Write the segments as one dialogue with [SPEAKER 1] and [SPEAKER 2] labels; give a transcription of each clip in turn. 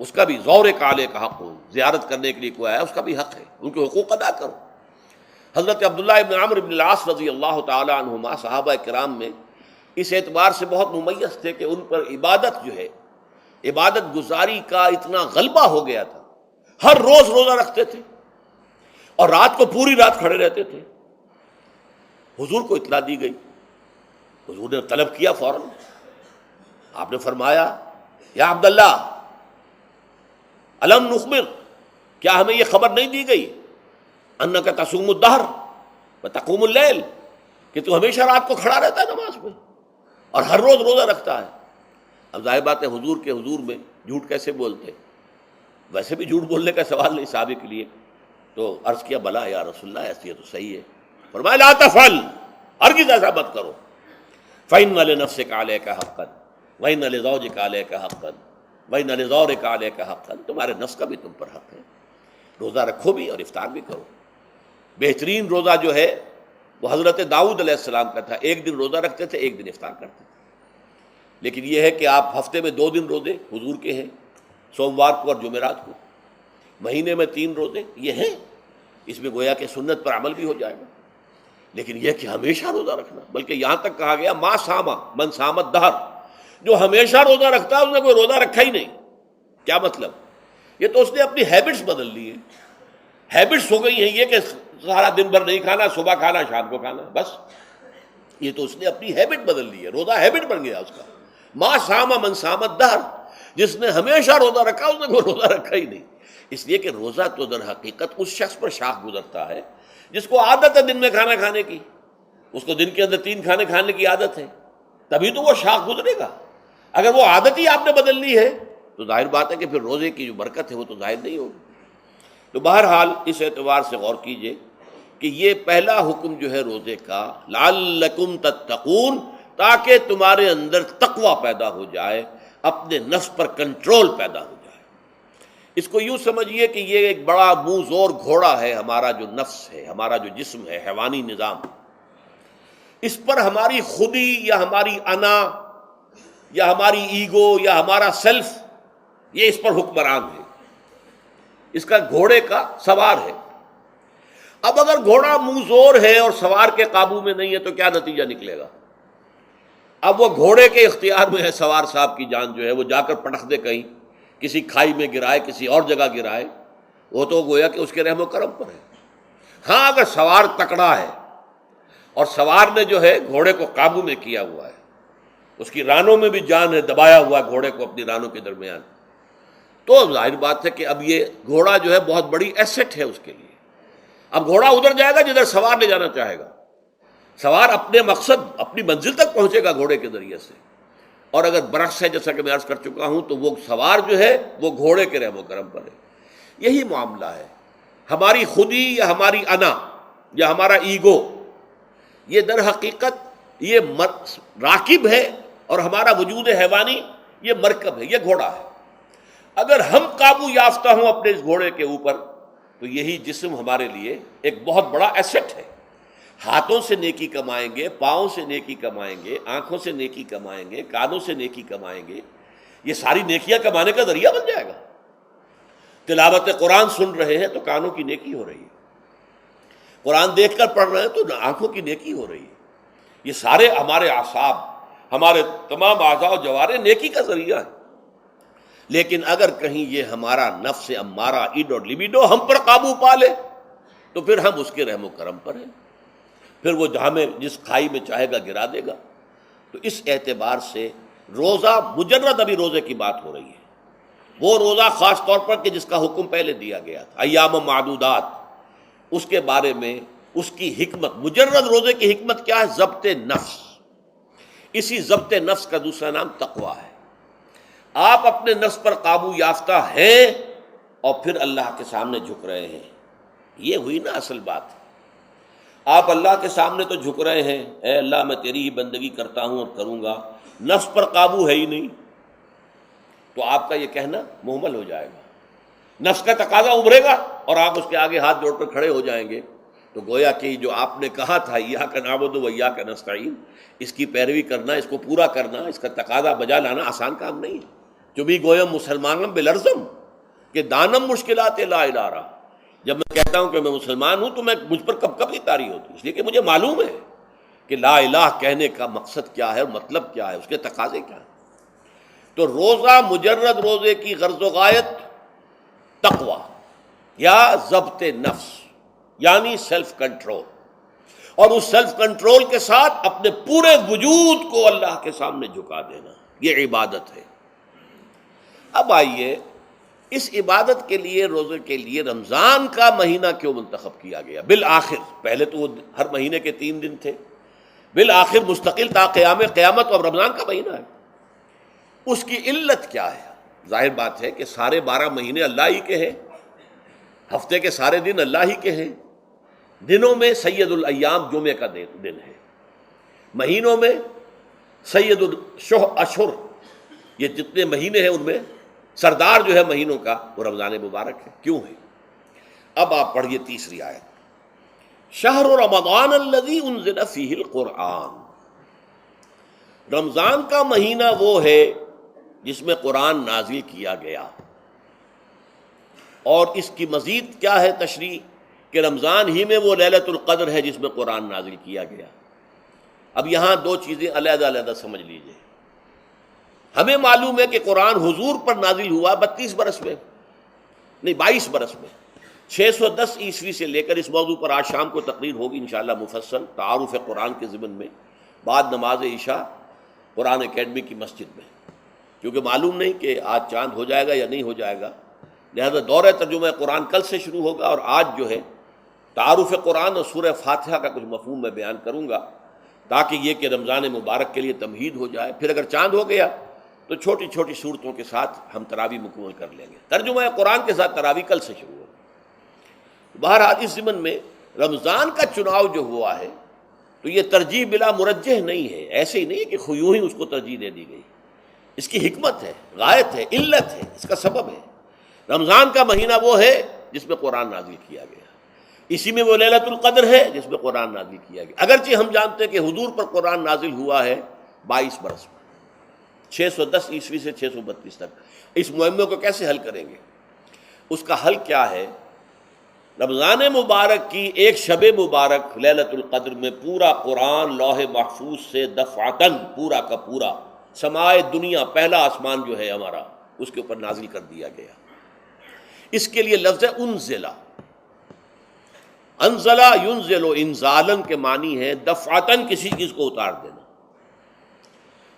[SPEAKER 1] اس کا بھی زور کالے کا حق ہو، زیارت کرنے کے لیے کوئی آیا اس کا بھی حق ہے، ان کے حقوق ادا کرو۔ حضرت عبداللہ ابن عمرو بن العاص رضی اللہ تعالی عنہما صحابہ کرام میں اس اعتبار سے بہت ممیز تھے کہ ان پر عبادت جو ہے، عبادت گزاری کا اتنا غلبہ ہو گیا تھا، ہر روز روزہ رکھتے تھے اور رات کو پوری رات کھڑے رہتے تھے۔ حضور کو اطلاع دی گئی، حضور نے طلب کیا فوراً، آپ نے فرمایا یا عبداللہ الم نخبر، کیا ہمیں یہ خبر نہیں دی گئی انک تصوم الدہر وتقوم اللیل، کہ تو ہمیشہ رات کو کھڑا رہتا ہے نماز میں اور ہر روز روزہ رکھتا ہے۔ اب ظاہر بات ہے حضور کے حضور میں جھوٹ کیسے بولتے، ویسے بھی جھوٹ بولنے کا سوال نہیں صحابہ کے لیے، تو عرض کیا بلا یا رسول اللہ ایسی ہے تو صحیح ہے۔ فرمایا لا تفعل، ہرگز ایسا مت کرو، فإن لنفسك عليك حقا وإن لزوجك عليك حقا وإن لزورك عليك حقا، تمہارے نفس کا بھی تم پر حق ہے، روزہ رکھو بھی اور افطار بھی کرو۔ بہترین روزہ جو ہے وہ حضرت داؤد علیہ السلام کا تھا، ایک دن روزہ رکھتے تھے، ایک دن افطار کرتے تھے۔ لیکن یہ ہے کہ آپ ہفتے میں 2 دن روزے حضور کے ہیں، سوموار کو اور جمعرات کو، مہینے میں 3 روزے یہ ہیں، اس میں گویا کہ سنت پر عمل بھی ہو جائے گا۔ لیکن یہ کہ ہمیشہ روزہ رکھنا، بلکہ یہاں تک کہا گیا ما ساما من سامت دہر، جو ہمیشہ روزہ رکھتا ہے اس نے کوئی روزہ رکھا ہی نہیں۔ کیا مطلب؟ یہ تو اس نے اپنی ہیبٹس بدل لی ہیں، ہیبٹس ہو گئی ہیں یہ کہ سارا دن بھر نہیں کھانا، صبح کھانا شام کو کھانا، بس یہ تو اس نے اپنی ہیبٹ بدل لی ہے، روزہ ہیبٹ بن گیا اس کا۔ ما ساما من سامت دہر، جس نے ہمیشہ روزہ رکھا اس نے کوئی روزہ رکھا ہی نہیں۔ اس لیے کہ روزہ تو در حقیقت اس شخص پر شاخ گزرتا ہے جس کو عادت ہے دن میں کھانا کھانے کی، اس کو دن کے اندر 3 کھانے کھانے کی عادت ہے، تبھی تو وہ شاخ گزرے گا۔ اگر وہ عادت ہی آپ نے بدل لی ہے تو ظاہر بات ہے کہ پھر روزے کی جو برکت ہے وہ تو ظاہر نہیں ہوگی۔ تو بہرحال اس اعتبار سے غور کیجئے کہ یہ پہلا حکم جو ہے روزے کا، لعلکم تتقون، تاکہ تمہارے اندر تقوی پیدا ہو جائے، اپنے نفس پر کنٹرول پیدا ہو جائے۔ اس کو یوں سمجھیے کہ یہ ایک بڑا منہ زور گھوڑا ہے، ہمارا جو نفس ہے، ہمارا جو جسم ہے، حیوانی نظام، اس پر ہماری خودی یا ہماری انا یا ہماری ایگو یا ہمارا سیلف، یہ اس پر حکمران ہے، اس کا گھوڑے کا سوار ہے۔ اب اگر گھوڑا منہ زور ہے اور سوار کے قابو میں نہیں ہے تو کیا نتیجہ نکلے گا؟ اب وہ گھوڑے کے اختیار میں ہے، سوار صاحب کی جان جو ہے وہ جا کر پٹخ دے کہیں، کسی کھائی میں گرائے، کسی اور جگہ گرائے، وہ تو گویا کہ اس کے رحم و کرم پر ہے۔ ہاں اگر سوار تکڑا ہے اور سوار نے جو ہے گھوڑے کو قابو میں کیا ہوا ہے، اس کی رانوں میں بھی جان ہے، دبایا ہوا ہے گھوڑے کو اپنی رانوں کے درمیان، تو ظاہر بات ہے کہ اب یہ گھوڑا جو ہے بہت بڑی ایسٹ ہے اس کے لیے۔ اب گھوڑا ادھر جائے گا جدھر سوار لے جانا چاہے گا، سوار اپنے مقصد، اپنی منزل تک پہنچے گا گھوڑے کے ذریعے سے، اور اگر برعکس ہے جیسا کہ میں عرض کر چکا ہوں تو وہ سوار جو ہے وہ گھوڑے کے رحم و کرم پر ہے۔ یہی معاملہ ہے، ہماری خودی یا ہماری انا یا ہمارا ایگو، یہ در حقیقت یہ راکب ہے، اور ہمارا وجود حیوانی یہ مرکب ہے، یہ گھوڑا ہے۔ اگر ہم قابو یافتہ ہوں اپنے اس گھوڑے کے اوپر تو یہی جسم ہمارے لیے ایک بہت بڑا ایسٹ ہے۔ ہاتھوں سے نیکی کمائیں گے، پاؤں سے نیکی کمائیں گے، آنکھوں سے نیکی کمائیں گے، کانوں سے نیکی کمائیں گے، یہ ساری نیکیاں کمانے کا ذریعہ بن جائے گا۔ تلاوت قرآن سن رہے ہیں تو کانوں کی نیکی ہو رہی ہے، قرآن دیکھ کر پڑھ رہے ہیں تو آنکھوں کی نیکی ہو رہی ہے۔ یہ سارے ہمارے اعصاب، ہمارے تمام اعضاء و جوارح نیکی کا ذریعہ ہے۔ لیکن اگر کہیں یہ ہمارا نفس امارہ، ایڈ اور لیبیڈو ہم پر قابو پا لے تو پھر ہم اس کے رحم و کرم پر ہیں، پھر وہ ہمیں جس کھائی میں چاہے گا گرا دے گا۔ تو اس اعتبار سے روزہ مجرد ابھی روزے کی بات ہو رہی ہے، وہ روزہ خاص طور پر کہ جس کا حکم پہلے دیا گیا تھا، ایام معدودات، اس کے بارے میں اس کی حکمت، مجرد روزے کی حکمت کیا ہے؟ ضبط نفس۔ اسی ضبط نفس کا دوسرا نام تقویٰ ہے۔ آپ اپنے نفس پر قابو یافتہ ہیں اور پھر اللہ کے سامنے جھک رہے ہیں، یہ ہوئی نا اصل بات۔ آپ اللہ کے سامنے تو جھک رہے ہیں، اے اللہ میں تیری ہی بندگی کرتا ہوں اور کروں گا، نفس پر قابو ہے ہی نہیں، تو آپ کا یہ کہنا محمل ہو جائے گا، نفس کا تقاضا ابھرے گا اور آپ اس کے آگے ہاتھ جوڑ کر کھڑے ہو جائیں گے، تو گویا کہ جو آپ نے کہا تھا ایاک نعبد و ایاک نستعین، اس کی پیروی کرنا، اس کو پورا کرنا، اس کا تقاضا بجا لانا آسان کام نہیں ہے۔ چبی گویم مسلمانم بلرزم کہ دانم مشکلات لا الہ رہا. جب میں کہتا ہوں کہ میں مسلمان ہوں تو میں مجھ پر کب کب یہ طاری ہوتی ہے، اس لیے کہ مجھے معلوم ہے کہ لا الہ کہنے کا مقصد کیا ہے اور مطلب کیا ہے، اس کے تقاضے کیا ہیں. تو روزہ مجرد روزے کی غرض و غایت تقویٰ یا ضبط نفس یعنی سیلف کنٹرول، اور اس سیلف کنٹرول کے ساتھ اپنے پورے وجود کو اللہ کے سامنے جھکا دینا، یہ عبادت ہے. اب آئیے اس عبادت کے لیے، روزے کے لیے رمضان کا مہینہ کیوں منتخب کیا گیا بالآخر؟ پہلے تو وہ ہر مہینے کے 3 دن تھے، بالآخر مستقل تا قیامت اور رمضان کا مہینہ ہے. اس کی علت کیا ہے؟ ظاہر بات ہے کہ سارے 12 مہینے اللہ ہی کے ہیں، ہفتے کے سارے دن اللہ ہی کے ہیں. دنوں میں سید الایام جمعے کا دن ہے، مہینوں میں سید الاشہر، یہ جتنے مہینے ہیں ان میں سردار جو ہے مہینوں کا وہ رمضان مبارک ہے. کیوں ہے؟ اب آپ پڑھیے تیسری آیت، شہر رمضان الذی انزل فیہ القرآن. رمضان کا مہینہ وہ ہے جس میں قرآن نازل کیا گیا. اور اس کی مزید کیا ہے تشریح کہ رمضان ہی میں وہ لیلۃ القدر ہے جس میں قرآن نازل کیا گیا. اب یہاں 2 چیزیں علیحدہ علیحدہ سمجھ لیجئے. ہمیں معلوم ہے کہ قرآن حضور پر نازل ہوا 32 برس میں، نہیں 22 برس میں، 610 عیسوی سے لے کر اس موضوع پر آج شام کو تقریر ہوگی انشاءاللہ مفصل تعارف قرآن کے ضمن میں بعد نماز عشاء قرآن اکیڈمی کی مسجد میں، کیونکہ معلوم نہیں کہ آج چاند ہو جائے گا یا نہیں ہو جائے گا. لہذا دورہ ترجمہ قرآن کل سے شروع ہوگا، اور آج جو ہے تعارف قرآن اور سورہ فاتحہ کا کچھ مفہوم میں بیان کروں گا، تاکہ یہ کہ رمضان مبارک کے لیے تمہید ہو جائے. پھر اگر چاند ہو گیا تو چھوٹی چھوٹی صورتوں کے ساتھ ہم تراویح مکمل کر لیں گے. ترجمہ قرآن کے ساتھ تراویح کل سے شروع ہوگی. بہرحال اس ضمن میں رمضان کا چناؤ جو ہوا ہے تو یہ ترجیح بلا مرجح نہیں ہے، ایسے ہی نہیں کہ یوں ہی اس کو ترجیح دے دی گئی. اس کی حکمت ہے، غایت ہے، علت ہے، اس کا سبب ہے. رمضان کا مہینہ وہ ہے جس میں قرآن نازل کیا گیا، اسی میں وہ لیلۃ القدر ہے جس میں قرآن نازل کیا گیا. اگرچہ ہم جانتے ہیں کہ حضور پر قرآن نازل ہوا ہے 22 برس میں، 610 عیسوی سے 632 تک. اس معمے کو کیسے حل کریں گے؟ اس کا حل کیا ہے؟ رمضان مبارک کی ایک شب مبارک لیلۃ القدر میں پورا قرآن لوح محفوظ سے دفعتاً پورا کا پورا سمائے دنیا، پہلا آسمان جو ہے ہمارا، اس کے اوپر نازل کر دیا گیا. اس کے لیے لفظ ہے انزلہ. انزلہ ینزل انزالن کے معنی ہے دفعتاً کسی چیز کو اتار دینا،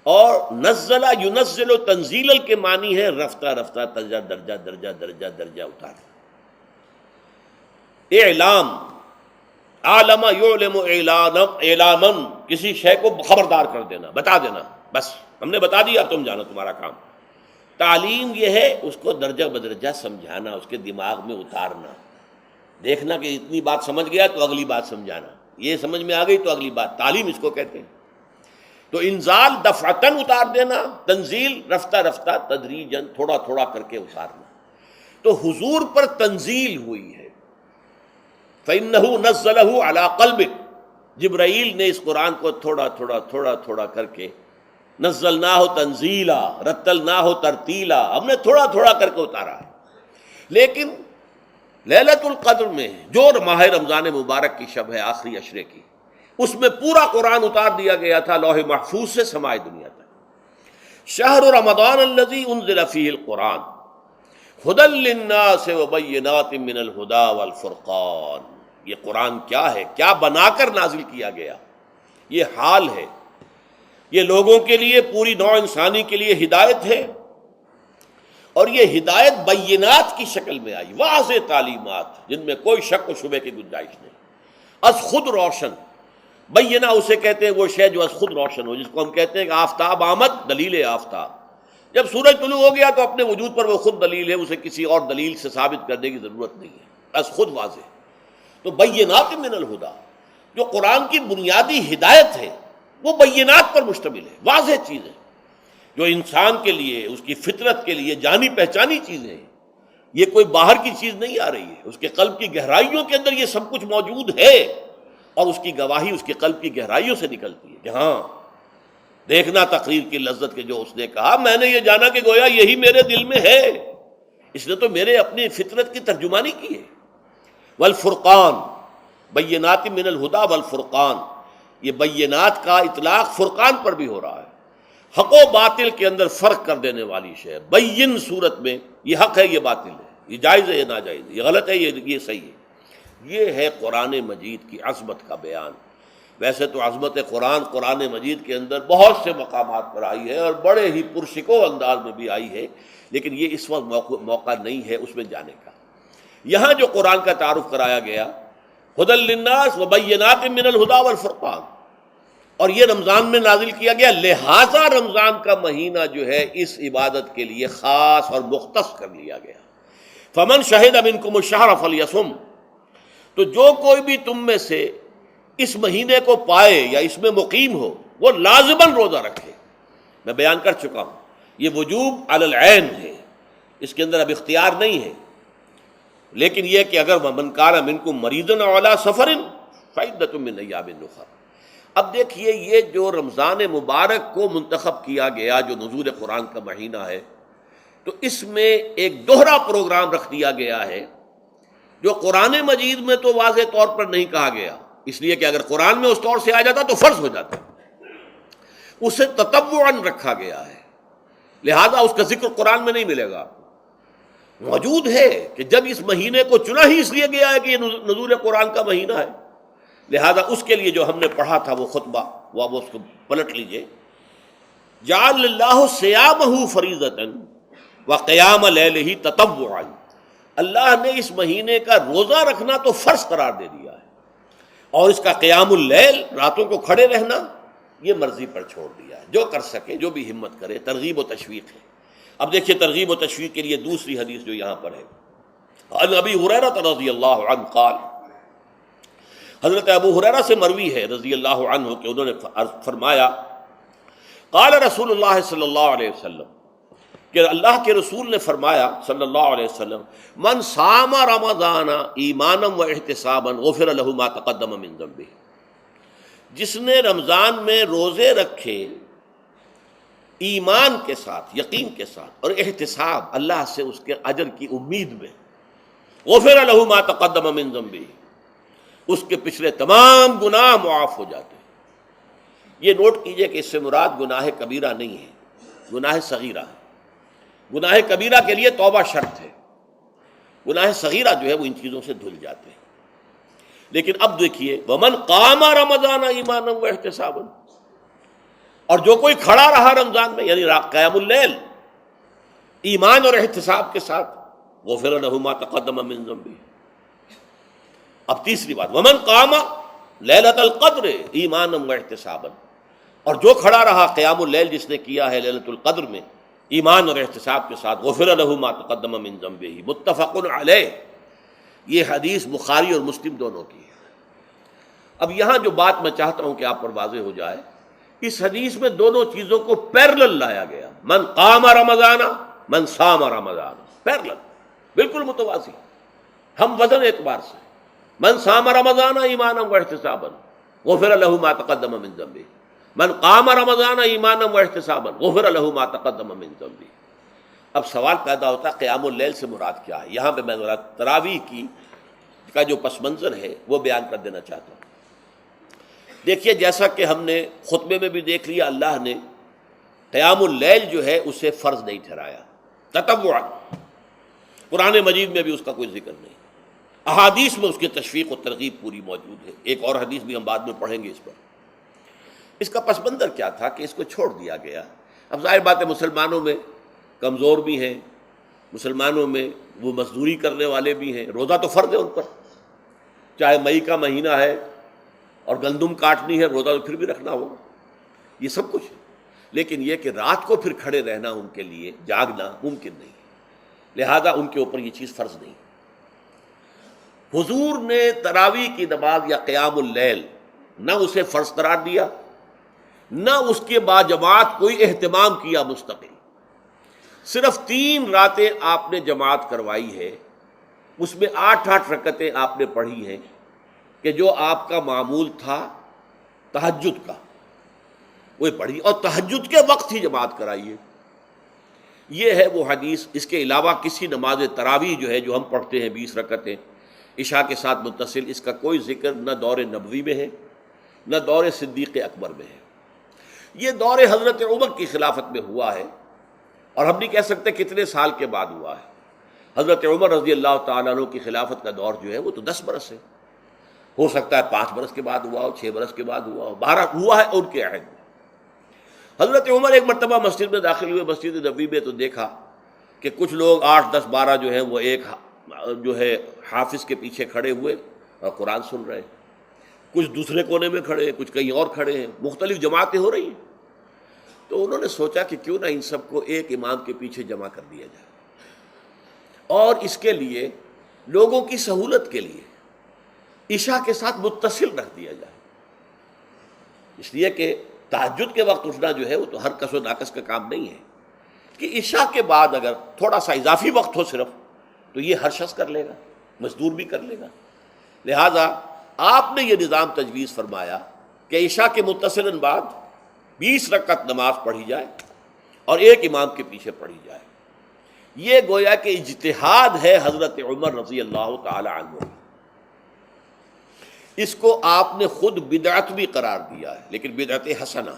[SPEAKER 1] اور نزلہ ینزل تنزیل کے معنی ہے رفتہ رفتہ درجہ درجہ درجہ درجہ درجہ اتارنا. اعلام، عالم یعلم اعلاما، کسی شے کو خبردار کر دینا، بتا دینا، بس ہم نے بتا دیا، تم جانو، تمہارا کام. تعلیم یہ ہے اس کو درجہ بدرجہ سمجھانا، اس کے دماغ میں اتارنا، دیکھنا کہ اتنی بات سمجھ گیا تو اگلی بات سمجھانا، یہ سمجھ میں آ گئی تو اگلی بات. تعلیم اس کو کہتے ہیں. تو انزال دفعتاً اتار دینا، تنزیل رفتہ رفتہ تدریجاً تھوڑا تھوڑا کر کے اتارنا. تو حضور پر تنزیل ہوئی ہے. فَإِنَّهُ نَزَّلَهُ عَلَىٰ قَلْبِكَ، جبرائیل نے اس قرآن کو تھوڑا تھوڑا تھوڑا تھوڑا کر کے نزلناہ تنزیلا، رتلناہ ترتیلا، ہم نے تھوڑا تھوڑا کر کے اتارا ہے. لیکن لیلۃ القدر میں جو ماہ رمضان مبارک کی شب ہے آخری عشرے کی، اس میں پورا قرآن اتار دیا گیا تھا لوح محفوظ سے سمائے دنیا تک. شہر رمضان الذی انزل فیہ القرآن ھدی للناس وبینات من الھدی والفرقان. یہ قرآن کیا ہے؟ کیا بنا کر نازل کیا گیا؟ یہ حال ہے. یہ لوگوں کے لیے، پوری نوع انسانی کے لیے ہدایت ہے، اور یہ ہدایت بینات کی شکل میں آئی، واضح تعلیمات جن میں کوئی شک و شبہ کی گنجائش نہیں. از خود روشن، بینہ اسے کہتے ہیں وہ شے جو از خود روشن ہو، جس کو ہم کہتے ہیں کہ آفتاب آمد، دلیل آفتاب. جب سورج طلوع ہو گیا تو اپنے وجود پر وہ خود دلیل ہے، اسے کسی اور دلیل سے ثابت کرنے کی ضرورت نہیں ہے، از خود واضح. تو بینات من الہدی، جو قرآن کی بنیادی ہدایت ہے وہ بینات پر مشتمل ہے، واضح چیز ہے، جو انسان کے لیے، اس کی فطرت کے لیے جانی پہچانی چیزیں ہیں. یہ کوئی باہر کی چیز نہیں آ رہی ہے، اس کے قلب کی گہرائیوں کے اندر یہ سب کچھ موجود ہے، اور اس کی گواہی اس کے قلب کی گہرائیوں سے نکلتی ہے کہ ہاں دیکھنا تقریر کی لذت کے جو اس نے کہا، میں نے یہ جانا کہ گویا یہی میرے دل میں ہے، اس نے تو میرے اپنی فطرت کی ترجمانی کی ہے۔ والفرقان بینات من الہدی والفرقان، یہ بینات کا اطلاق فرقان پر بھی ہو رہا ہے، حق و باطل کے اندر فرق کر دینے والی شے۔ بین صورت میں یہ حق ہے، یہ باطل ہے، یہ جائز ہے، یہ ناجائز ہے، یہ غلط ہے، یہ صحیح ہے۔ یہ ہے قرآن مجید کی عظمت کا بیان۔ ویسے تو عظمت قرآن مجید کے اندر بہت سے مقامات پر آئی ہے اور بڑے ہی پرشکو انداز میں بھی آئی ہے، لیکن یہ اس وقت موقع نہیں ہے اس میں جانے کا۔ یہاں جو قرآن کا تعارف کرایا گیا، ھدی للناس وبینات من الہدی والفرقان، اور یہ رمضان میں نازل کیا گیا، لہذا رمضان کا مہینہ جو ہے اس عبادت کے لیے خاص اور مختص کر لیا گیا۔ فمن شہد منکم الشہر فلیصم، تو جو کوئی بھی تم میں سے اس مہینے کو پائے یا اس میں مقیم ہو، وہ لازماً روزہ رکھے۔ میں بیان کر چکا ہوں، یہ وجوب علی العین ہے، اس کے اندر اب اختیار نہیں ہے، لیکن یہ کہ اگر من کان منکم مریضا او علی سفر فعدۃ من ایام اخر۔ اب دیکھیے، یہ جو رمضان مبارک کو منتخب کیا گیا جو نزول قرآن کا مہینہ ہے، تو اس میں ایک دوہرا پروگرام رکھ دیا گیا ہے جو قرآن مجید میں تو واضح طور پر نہیں کہا گیا، اس لیے کہ اگر قرآن میں اس طور سے آ جاتا تو فرض ہو جاتا، اسے تطوعاً رکھا گیا ہے، لہذا اس کا ذکر قرآن میں نہیں ملے گا۔ موجود ہے کہ جب اس مہینے کو چنا ہی اس لیے گیا ہے کہ یہ نزول قرآن کا مہینہ ہے، لہذا اس کے لیے جو ہم نے پڑھا تھا وہ خطبہ، وہ اب اس کو پلٹ لیجئے۔ جعل اللہ صیامہ فریضۃ وقیام لیلہ تطوعا، اللہ نے اس مہینے کا روزہ رکھنا تو فرض قرار دے دیا ہے، اور اس کا قیام اللیل، راتوں کو کھڑے رہنا، یہ مرضی پر چھوڑ دیا ہے، جو کر سکے، جو بھی ہمت کرے، ترغیب و تشویق ہے۔ اب دیکھیے ترغیب و تشویق کے لیے دوسری حدیث جو یہاں پر ہے، عن ابی ہریرہ رضی اللہ عنہ قال، حضرت ابو ہریرہ سے مروی ہے رضی اللہ عنہ کہ انہوں نے فرمایا، قال رسول اللہ صلی اللہ علیہ وسلم، کہ اللہ کے رسول نے فرمایا صلی اللہ علیہ وسلم، من صام رمضان ایمانا و احتسابا غفر له ما تقدم من ذنبہ، جس نے رمضان میں روزے رکھے ایمان کے ساتھ، یقین کے ساتھ، اور احتساب، اللہ سے اس کے اجر کی امید میں، غفر له ما تقدم من ذنبہ، اس کے پچھلے تمام گناہ معاف ہو جاتے ہیں۔ یہ نوٹ کیجئے کہ اس سے مراد گناہ کبیرہ نہیں ہے، گناہ صغیرہ ہے۔ گناہ کبیرہ کے لیے توبہ شرط ہے، گناہ صغیرہ جو ہے وہ ان چیزوں سے دھل جاتے ہیں۔ لیکن اب دیکھیے، ومن قام رمضان ایمانا و احتسابا، اور جو کوئی کھڑا رہا رمضان میں، یعنی قیام اللیل، ایمان اور احتساب کے ساتھ، غفر له ما تقدم من ذنبہ۔ اب تیسری بات، ومن قام لیلۃ القدر ایمانا و احتسابا، اور جو کھڑا رہا قیام اللیل جس نے کیا ہے لیلۃ القدر میں ایمان اور احتساب کے ساتھ، غفر له ما تقدم من ذنبہ، متفق علیہ۔ یہ حدیث بخاری اور مسلم دونوں کی ہے۔ اب یہاں جو بات میں چاہتا ہوں کہ آپ پر واضح ہو جائے، اس حدیث میں دونوں چیزوں کو پیرلل لایا گیا، من قام رمضان، من صام رمضان، پیرلل، بالکل متوازی، ہم وزن اعتبار سے۔ من صام رمضان ایمانا و احتسابا غفر له ما تقدم من ذنبہ، من قام رمضان ایمانا و احتسابا غفر له ما تقدم من ذنبہ۔ اب سوال پیدا ہوتا ہے قیام اللیل سے مراد کیا ہے؟ یہاں پہ میں ذرا تراویح کا جو پس منظر ہے وہ بیان کر دینا چاہتا ہوں۔ دیکھیے، جیسا کہ ہم نے خطبے میں بھی دیکھ لیا، اللہ نے قیام اللیل جو ہے اسے فرض نہیں ٹھہرایا، تطوعا۔ قرآن مجید میں بھی اس کا کوئی ذکر نہیں، احادیث میں اس کی تشویق و ترغیب پوری موجود ہے۔ ایک اور حدیث بھی ہم بعد میں پڑھیں گے اس پر۔ اس کا پس منظر کیا تھا کہ اس کو چھوڑ دیا گیا۔ اب ظاہر بات ہے، مسلمانوں میں کمزور بھی ہیں، مسلمانوں میں وہ مزدوری کرنے والے بھی ہیں، روزہ تو فرض ہے ان پر، چاہے مئی کا مہینہ ہے اور گندم کاٹنی ہے، روزہ تو پھر بھی رکھنا ہوگا، یہ سب کچھ ہے۔ لیکن یہ کہ رات کو پھر کھڑے رہنا ان کے لیے، جاگنا ممکن نہیں، لہذا ان کے اوپر یہ چیز فرض نہیں۔ حضور نے تراویح کی نماز یا قیام اللیل نہ اسے فرض قرار دیا، نہ اس کے بعد جماعت کوئی اہتمام کیا مستقل، صرف 3 راتیں آپ نے جماعت کروائی ہے، اس میں 8 رکعتیں آپ نے پڑھی ہیں کہ جو آپ کا معمول تھا تہجد کا، وہ پڑھی، اور تہجد کے وقت ہی جماعت کرائیے. یہ ہے وہ حدیث. اس کے علاوہ کسی نماز تراویح جو ہے جو ہم پڑھتے ہیں 20 رکعتیں عشاء کے ساتھ متصل، اس کا کوئی ذکر نہ دور نبوی میں ہے نہ دور صدیق اکبر میں ہے. یہ دور حضرت عمر کی خلافت میں ہوا ہے، اور ہم نہیں کہہ سکتے کتنے سال کے بعد ہوا ہے. حضرت عمر رضی اللہ تعالیٰ عنہ کی خلافت کا دور جو ہے وہ تو 10 برس ہے. ہو سکتا ہے 5 برس کے بعد ہوا ہو، 6 برس کے بعد ہوا ہو، 12 ہوا ہے ان کے عہد میں. حضرت عمر ایک مرتبہ مسجد میں داخل ہوئے، مسجد نبوی میں، تو دیکھا کہ کچھ لوگ 8 10 12 جو ہیں وہ ایک جو ہے حافظ کے پیچھے کھڑے ہوئے اور قرآن سن رہے ہیں. کچھ دوسرے کونے میں کھڑے ہیں، کچھ کہیں اور کھڑے ہیں، مختلف جماعتیں ہو رہی ہیں. تو انہوں نے سوچا کہ کیوں نہ ان سب کو ایک امام کے پیچھے جمع کر دیا جائے، اور اس کے لیے لوگوں کی سہولت کے لیے عشاء کے ساتھ متصل رکھ دیا جائے. اس لیے کہ تہجد کے وقت اٹھنا جو ہے وہ تو ہر کس و ناقص کا کام نہیں ہے، کہ عشاء کے بعد اگر تھوڑا سا اضافی وقت ہو صرف، تو یہ ہر شخص کر لے گا، مزدور بھی کر لے گا. لہذا آپ نے یہ نظام تجویز فرمایا کہ عشاء کے متصلاً بعد 20 رکعت نماز پڑھی جائے اور ایک امام کے پیچھے پڑھی جائے. یہ گویا کہ اجتہاد ہے حضرت عمر رضی اللہ تعالی عنہ. اس کو آپ نے خود بدعت بھی قرار دیا ہے، لیکن بدعت حسنہ.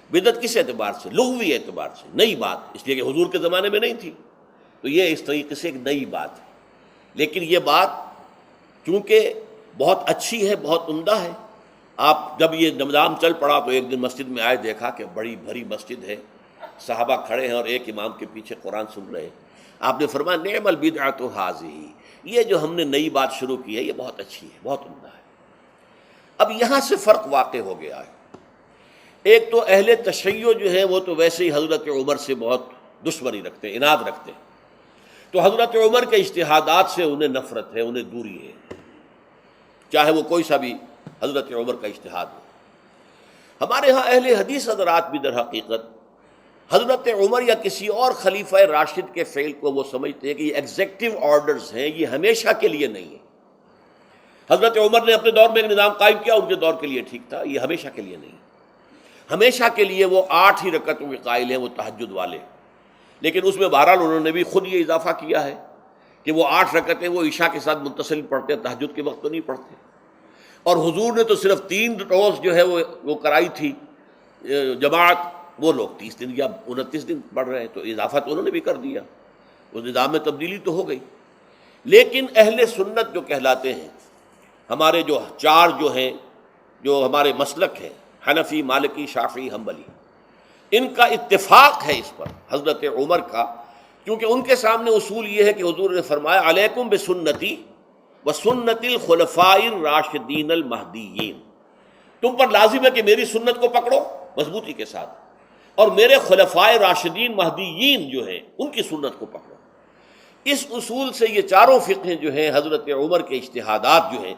[SPEAKER 1] بدعت کس اعتبار سے؟ لغوی اعتبار سے، نئی بات، اس لیے کہ حضور کے زمانے میں نہیں تھی، تو یہ اس طریقے سے ایک نئی بات ہے. لیکن یہ بات چونکہ بہت اچھی ہے، بہت عمدہ ہے. آپ جب یہ نظام چل پڑا تو ایک دن مسجد میں آئے، دیکھا کہ بڑی بھری مسجد ہے، صحابہ کھڑے ہیں اور ایک امام کے پیچھے قرآن سن رہے ہیں. آپ نے فرمایا نعم البدعۃ ھذہ، یہ جو ہم نے نئی بات شروع کی ہے یہ بہت اچھی ہے، بہت عمدہ ہے. اب یہاں سے فرق واقع ہو گیا ہے. ایک تو اہل تشیع جو ہے وہ تو ویسے ہی حضرت عمر سے بہت دشمنی رکھتے ہیں، عناد رکھتے ہیں، تو حضرت عمر کے اجتہادات سے انہیں نفرت ہے، انہیں دوری ہے، چاہے وہ کوئی سا بھی حضرت عمر کا اجتہاد ہو. ہمارے ہاں اہل حدیث حضرات بھی در حقیقت حضرت عمر یا کسی اور خلیفہ راشد کے فعل کو وہ سمجھتے ہیں کہ یہ ایگزیکٹو آرڈرز ہیں، یہ ہمیشہ کے لیے نہیں ہے. حضرت عمر نے اپنے دور میں ایک نظام قائم کیا، ان کے دور کے لیے ٹھیک تھا، یہ ہمیشہ کے لیے نہیں. ہمیشہ کے لیے وہ 8 ہی رکعتوں کے قائل ہیں، وہ تہجد والے. لیکن اس میں بہرحال انہوں نے بھی خود یہ اضافہ کیا ہے کہ وہ 8 رکعتیں وہ عشاء کے ساتھ متصل پڑھتے ہیں، تہجد کے وقت تو نہیں پڑھتے. اور حضور نے تو صرف 3 روز جو ہے وہ کرائی تھی جماعت، وہ لوگ 30 دن یا 29 دن پڑھ رہے ہیں، تو اضافہ تو انہوں نے بھی کر دیا، اس نظام میں تبدیلی تو ہو گئی. لیکن اہل سنت جو کہلاتے ہیں، ہمارے جو 4 جو ہیں، جو ہمارے مسلک ہیں، حنفی، مالکی، شافعی، حنبلی، ان کا اتفاق ہے اس پر حضرت عمر کا، کیونکہ ان کے سامنے اصول یہ ہے کہ حضور نے فرمایا علیکم بسنتی وسنت الخلفاء الراشدین المہدیین، تم پر لازم ہے کہ میری سنت کو پکڑو مضبوطی کے ساتھ، اور میرے خلفائے راشدین مہدیین جو ہیں ان کی سنت کو پکڑو. اس اصول سے یہ چاروں فقہیں جو ہیں حضرت عمر کے اجتہادات جو ہیں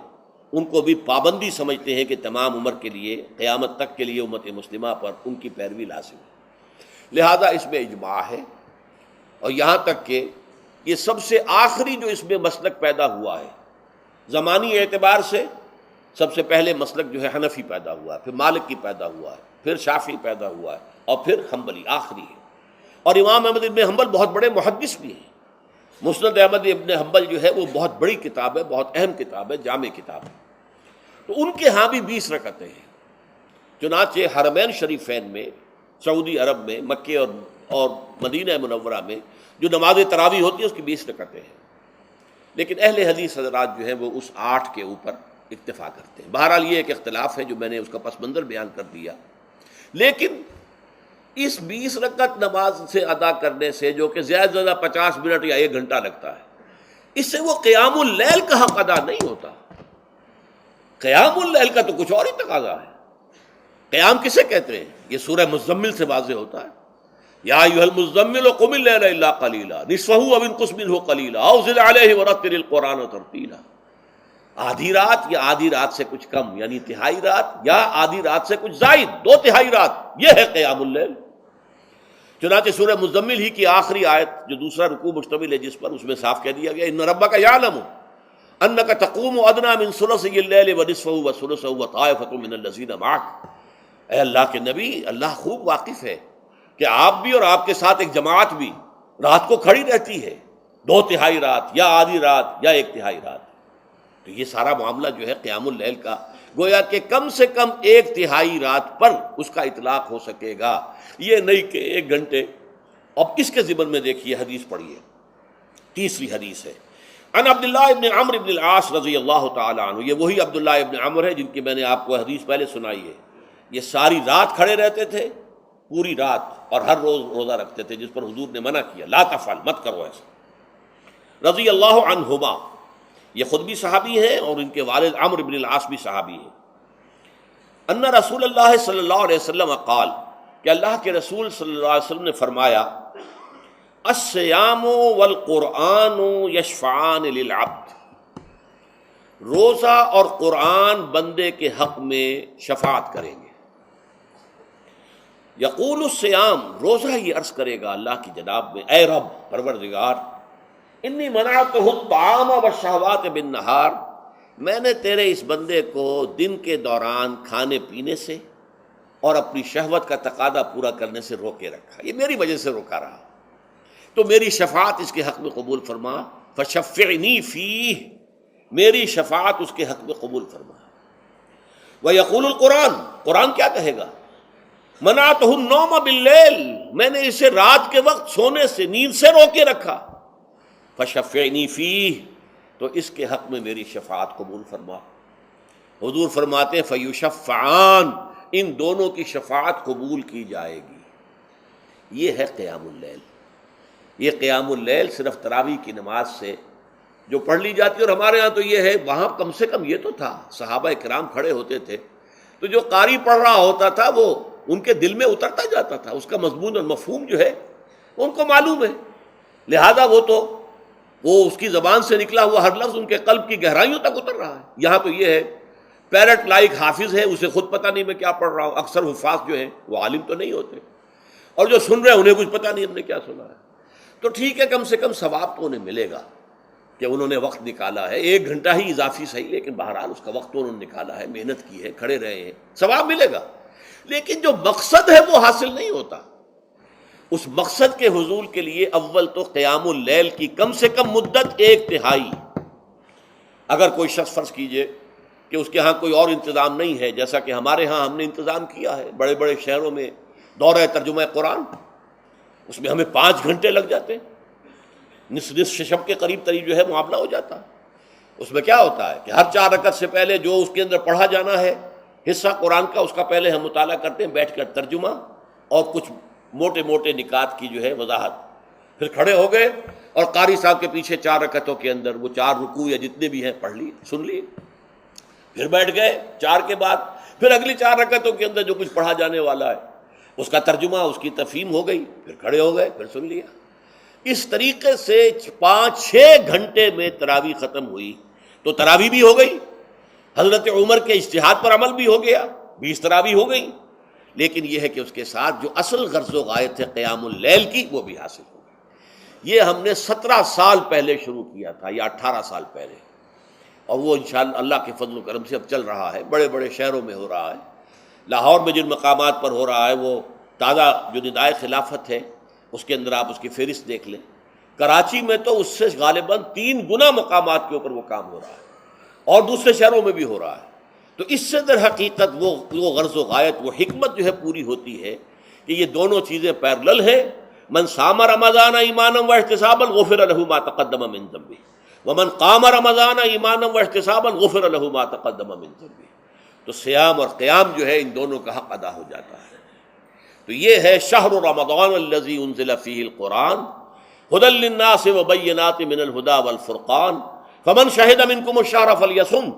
[SPEAKER 1] ان کو بھی پابندی سمجھتے ہیں کہ تمام عمر کے لیے، قیامت تک کے لیے امت مسلمہ پر ان کی پیروی لازم ہے. لہذا اس میں اجماع ہے. اور یہاں تک کہ یہ سب سے آخری جو اس میں مسلک پیدا ہوا ہے زمانی اعتبار سے، سب سے پہلے مسلک جو ہے حنفی پیدا ہوا ہے، پھر مالکی پیدا ہوا ہے، پھر شافعی پیدا ہوا ہے، اور پھر حنبلی آخری ہے. اور امام احمد ابن حنبل بہت بڑے محدث بھی ہیں. مسند احمد ابن حنبل جو ہے وہ بہت بڑی کتاب ہے، بہت اہم کتاب ہے، جامع کتاب ہے. تو ان کے ہاں بھی 20 رکعتیں ہیں. چنانچہ حرمین شریفین میں، سعودی عرب میں، مکے اور مدینہ منورہ میں جو نماز تراویح ہوتی ہے اس کی 20 رکعتیں ہیں. لیکن اہل حدیث حضرات جو ہیں وہ اس 8 کے اوپر اکتفا کرتے ہیں. بہرحال یہ ایک اختلاف ہے جو میں نے اس کا پس منظر بیان کر دیا. لیکن اس 20 رکعت نماز سے ادا کرنے سے، جو کہ زیادہ سے زیادہ 50 منٹ یا 1 گھنٹہ لگتا ہے، اس سے وہ قیام اللیل کا حق ادا نہیں ہوتا. قیام اللیل کا تو کچھ اور ہی تقاضا ہے. قیام کسے کہتے ہیں؟ یہ سورہ مزمل سے واضح ہوتا ہے. یا ایھا المزمل قم اللیل الا قلیلا نصفہ او انقص منہ قلیلا او زد علیہ ورتل القرآن ترتیلا. آدھی رات یا آدھی رات سے کچھ کم، یعنی تہائی رات، یا آدھی رات سے کچھ زائد، 2/3 رات، یہ ہے قیام اللیل. چنانچہ سورہ مزمل ہی کی آخری آیت جو دوسرا رکوع مشتمل ہے جس پر، اس میں صاف کہہ دیا گیا ان ربک یعلم انک تقوم ادنی من ثلثی اللیل ونصفہ وثلثہ وطائفۃ من الذین معک. اے اللہ کے نبی، اللہ خوب واقف ہے کہ آپ بھی اور آپ کے ساتھ ایک جماعت بھی رات کو کھڑی رہتی ہے، 2/3 رات یا آدھی رات یا 1/3 رات. تو یہ سارا معاملہ جو ہے قیام اللیل کا، گویا کہ کم سے کم 1/3 رات پر اس کا اطلاق ہو سکے گا، یہ نہیں کہ 1 گھنٹے. اب اس کے ضمن میں دیکھیے حدیث پڑھیے. تیسری حدیث ہے ان عبداللہ ابن عمرو ابن العاص رضی اللہ تعالی عنہ. یہ وہی عبداللہ ابن عمرو ہے جن کی میں نے آپ کو حدیث پہلے سنائی ہے. یہ ساری رات کھڑے رہتے تھے، پوری رات، اور ہر روز روزہ رکھتے تھے، جس پر حضور نے منع کیا، لا تفعل، مت کرو ایسا. رضی اللہ عنہما، یہ خود بھی صحابی ہیں اور ان کے والد عمرو ابن العاص بھی صحابی ہیں. ان رسول اللہ صلی اللہ علیہ وسلم قال، کہ اللہ کے رسول صلی اللہ علیہ وسلم نے فرمایا، الصیام والقرآن یشفعان للعبد. روزہ اور قرآن بندے کے حق میں شفاعت کریں گے. یقول الصیام، روزہ یہ عرض کرے گا اللہ کی جناب میں، اے رب پروردگار، انی منعتہ الطعام والشہوات بالنہار، میں نے تیرے اس بندے کو دن کے دوران کھانے پینے سے اور اپنی شہوت کا تقاضا پورا کرنے سے روکے رکھا، یہ میری وجہ سے روکا رہا، تو میری شفاعت اس کے حق میں قبول فرما. فشفعنی فیہ، میری شفاعت اس کے حق میں قبول فرما. ویقول القرآن، قرآن کیا کہے گا، منعتہ النوم باللیل، میں نے اسے رات کے وقت سونے سے، نیند سے روکے رکھا. فشفعنی فیہ، تو اس کے حق میں میری شفاعت قبول فرما. حضور فرماتے ہیں فیشفعان، ان دونوں کی شفاعت قبول کی جائے گی. یہ ہے قیام اللیل. یہ قیام اللیل صرف تراویح کی نماز سے جو پڑھ لی جاتی ہے، اور ہمارے ہاں تو یہ ہے، وہاں کم سے کم یہ تو تھا، صحابہ کرام کھڑے ہوتے تھے تو جو قاری پڑھ رہا ہوتا تھا وہ ان کے دل میں اترتا جاتا تھا، اس کا مضمون اور مفہوم جو ہے ان کو معلوم ہے، لہذا وہ اس کی زبان سے نکلا ہوا ہر لفظ ان کے قلب کی گہرائیوں تک اتر رہا ہے. یہاں تو یہ ہے پیرٹ لائک حافظ ہے، اسے خود پتہ نہیں میں کیا پڑھ رہا ہوں. اکثر حفاظ جو ہیں وہ عالم تو نہیں ہوتے، اور جو سن رہے ہیں انہیں کچھ پتہ نہیں ہم نے کیا سنا ہے. تو ٹھیک ہے، کم سے کم ثواب تو انہیں ملے گا کہ انہوں نے وقت نکالا ہے، 1 گھنٹہ ہی اضافی صحیح، لیکن بہرحال اس کا وقت تو انہوں نے نکالا ہے، محنت کی ہے، کھڑے رہے ہیں، ثواب ملے گا. لیکن جو مقصد ہے وہ حاصل نہیں ہوتا. اس مقصد کے حصول کے لیے اول تو قیام اللیل کی کم سے کم مدت 1/3. اگر کوئی شخص فرض کیجئے کہ اس کے ہاں کوئی اور انتظام نہیں ہے، جیسا کہ ہمارے ہاں ہم نے انتظام کیا ہے، بڑے بڑے شہروں میں دورہ ترجمہ قرآن، اس میں ہمیں 5 گھنٹے لگ جاتے ہیں، نصف شب کے قریب ترین جو ہے معاملہ ہو جاتا ہے. اس میں کیا ہوتا ہے کہ ہر 4 رکعت سے پہلے جو اس کے اندر پڑھا جانا ہے حصہ قرآن کا، اس کا پہلے ہم مطالعہ کرتے ہیں بیٹھ کر، ترجمہ اور کچھ موٹے موٹے نکات کی جو ہے وضاحت. پھر کھڑے ہو گئے اور قاری صاحب کے پیچھے 4 رکعتوں کے اندر وہ 4 رکوع یا جتنے بھی ہیں پڑھ لی، سن لی، پھر بیٹھ گئے. 4 کے بعد پھر اگلی 4 رکعتوں کے اندر جو کچھ پڑھا جانے والا ہے اس کا ترجمہ، اس کی تفہیم ہو گئی، پھر کھڑے ہو گئے، پھر سن لیا. اس طریقے سے 5-6 گھنٹے میں تراویح ختم ہوئی. تو تراویح بھی ہو گئی، حضرت عمر کے اجتہاد پر عمل بھی ہو گیا، 20 تراویح ہو گئی. لیکن یہ ہے کہ اس کے ساتھ جو اصل غرض و غایت ہے قیام اللیل کی، وہ بھی حاصل ہو گئی. یہ ہم نے 17 سال پہلے شروع کیا تھا یا 18 سال پہلے، اور وہ انشاءاللہ اللہ کے فضل و کرم سے اب چل رہا ہے. بڑے بڑے شہروں میں ہو رہا ہے. لاہور میں جن مقامات پر ہو رہا ہے وہ تازہ جو ندائے خلافت ہے اس کے اندر آپ اس کی فہرست دیکھ لیں. کراچی میں تو اس سے غالباً 3 گنا مقامات کے اوپر وہ کام ہو رہا ہے، اور دوسرے شہروں میں بھی ہو رہا ہے. تو اس سے در حقیقت وہ غرض و غایت، وہ حکمت جو ہے پوری ہوتی ہے کہ یہ دونوں چیزیں پیرلل ہیں. من صام رمضان ایمانا واحتسابا غفر له ما تقدم من ذنبه ومن قام رمضان ایمانا واحتسابا غفر له ما تقدم من ذنبه. تو صیام اور قیام جو ہے ان دونوں کا حق ادا ہو جاتا ہے. تو یہ ہے شہر رمضان الذی انزل فیہ القرآن ھدی للناس وبینات من الھدی والفرقان فمن شہد منکم الشہر فلیصم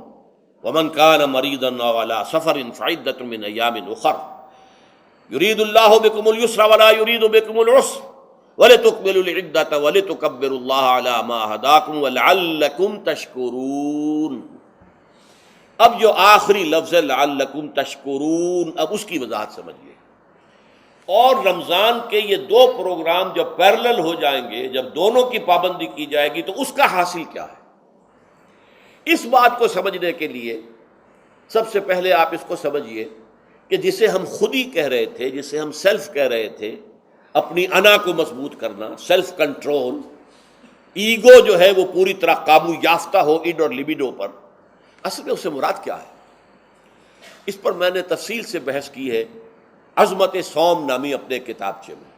[SPEAKER 1] ومن کان مریضا او علی سفر فعدۃ من ایام اخر یرید اللہ بکم اليسر ولا یرید بکم العسر ولتکملوا العدۃ ولتکبروا اللہ علی ما ھداکم ولعلکم تشکرون. اب جو آخری لفظ ہے لعلکم تشکرون، اب اس کی وضاحت سمجھیے. اور رمضان کے یہ 2 پروگرام جب پیرلل ہو جائیں گے، جب دونوں کی پابندی کی جائے گی، تو اس کا حاصل کیا ہے؟ اس بات کو سمجھنے کے لیے سب سے پہلے آپ اس کو سمجھیے کہ جسے ہم خود ہی کہہ رہے تھے، جسے ہم سیلف کہہ رہے تھے، اپنی انا کو مضبوط کرنا، سیلف کنٹرول، ایگو جو ہے وہ پوری طرح قابو یافتہ ہو اڈ اور لبیڈو پر، اصل میں اس سے مراد کیا ہے؟ اس پر میں نے تفصیل سے بحث کی ہے عظمت صوم نامی اپنے کتابچے میں۔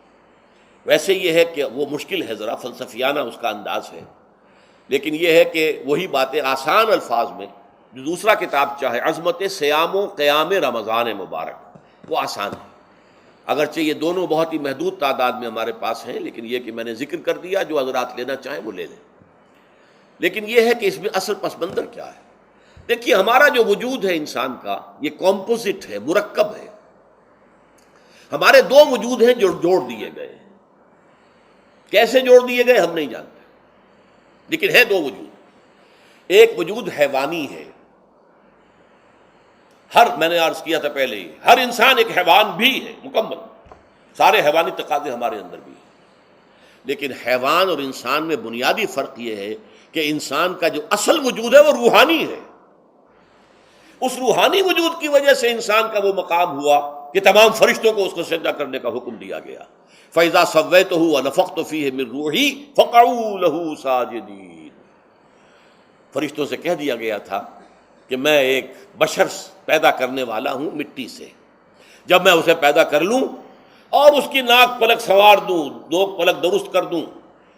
[SPEAKER 1] ویسے یہ ہے کہ وہ مشکل ہے، ذرا فلسفیانہ اس کا انداز ہے، لیکن یہ ہے کہ وہی باتیں آسان الفاظ میں جو دوسرا کتابچہ ہے عظمت صیام و قیام رمضان مبارک، وہ آسان ہے، اگرچہ یہ دونوں بہت ہی محدود تعداد میں ہمارے پاس ہیں، لیکن یہ کہ میں نے ذکر کر دیا، جو حضرات لینا چاہیں وہ لے لیں۔ لیکن یہ ہے کہ اس میں اصل پس منظر کیا ہے؟ دیکھیے، ہمارا جو وجود ہے انسان کا، یہ کمپوزٹ ہے، مرکب ہے۔ ہمارے دو وجود ہیں جو جوڑ دیے گئے ہیں۔ کیسے جوڑ دیے گئے ہم نہیں جانتے، لیکن ہے دو وجود۔ ایک وجود حیوانی ہے، میں نے عرض کیا تھا پہلے ہی، ہر انسان ایک حیوان بھی ہے مکمل، سارے حیوانی تقاضے ہمارے اندر بھی ہیں۔ لیکن حیوان اور انسان میں بنیادی فرق یہ ہے کہ انسان کا جو اصل وجود ہے وہ روحانی ہے۔ اس روحانی وجود کی وجہ سے انسان کا وہ مقام ہوا کہ تمام فرشتوں کو اس کو سجدہ کرنے کا حکم دیا گیا۔ فَإِذَا سَوَّيْتُهُ وَنَفَخْتُ فِيهِ مِن رُوحِي فَقَعُوا لَهُ سَاجِدِينَ۔ فرشتوں سے کہہ دیا گیا تھا کہ میں ایک بشر پیدا کرنے والا ہوں مٹی سے، جب میں اسے پیدا کر لوں اور اس کی ناک پلک سنوار دوں، دو پلک درست کر دوں،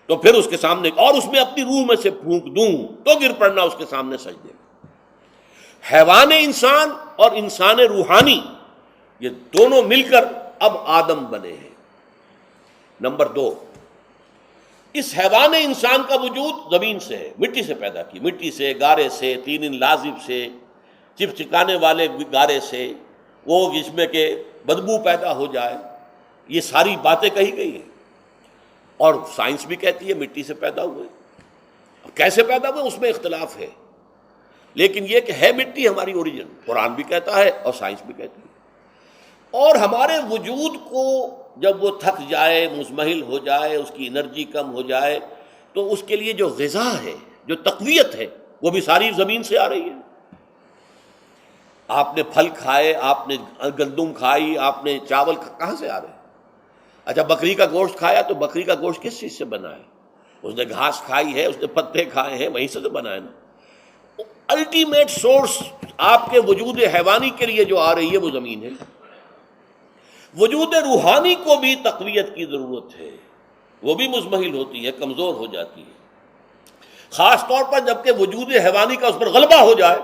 [SPEAKER 1] تو پھر اس کے سامنے اور اس میں اپنی روح میں سے پھونک دوں تو گر پڑنا اس کے سامنے سجدے۔ حیوان انسان اور انسان روحانی، یہ دونوں مل کر اب آدم بنے ہیں۔ نمبر دو، اس حیوان انسان کا وجود زمین سے ہے، مٹی سے پیدا کی، مٹی سے، گارے سے، طین لازب سے، چپچکانے والے گارے سے، وہ جس میں کہ بدبو پیدا ہو جائے، یہ ساری باتیں کہی گئی ہیں۔ اور سائنس بھی کہتی ہے مٹی سے پیدا ہوئے، کیسے پیدا ہوئے اس میں اختلاف ہے، لیکن یہ کہ ہے مٹی ہماری اوریجن، قرآن بھی کہتا ہے اور سائنس بھی کہتی ہے۔ اور ہمارے وجود کو جب وہ تھک جائے، مزمحل ہو جائے، اس کی انرجی کم ہو جائے، تو اس کے لیے جو غذا ہے، جو تقویت ہے، وہ بھی ساری زمین سے آ رہی ہے۔ آپ نے پھل کھائے، آپ نے گندم کھائی، آپ نے چاول کہاں سے آ رہے ہیں؟ اچھا، بکری کا گوشت کھایا تو بکری کا گوشت کس چیز سے بنا ہے؟ اس نے گھاس کھائی ہے، اس نے پتے کھائے ہیں، وہیں سے تو بنا ہے نا۔ الٹیمیٹ سورس آپ کے وجود حیوانی کے لیے جو آ رہی ہے وہ زمین ہے۔ وجود روحانی کو بھی تقویت کی ضرورت ہے، وہ بھی مزمحل ہوتی ہے، کمزور ہو جاتی ہے، خاص طور پر جب کہ وجود حیوانی کا اس پر غلبہ ہو جائے،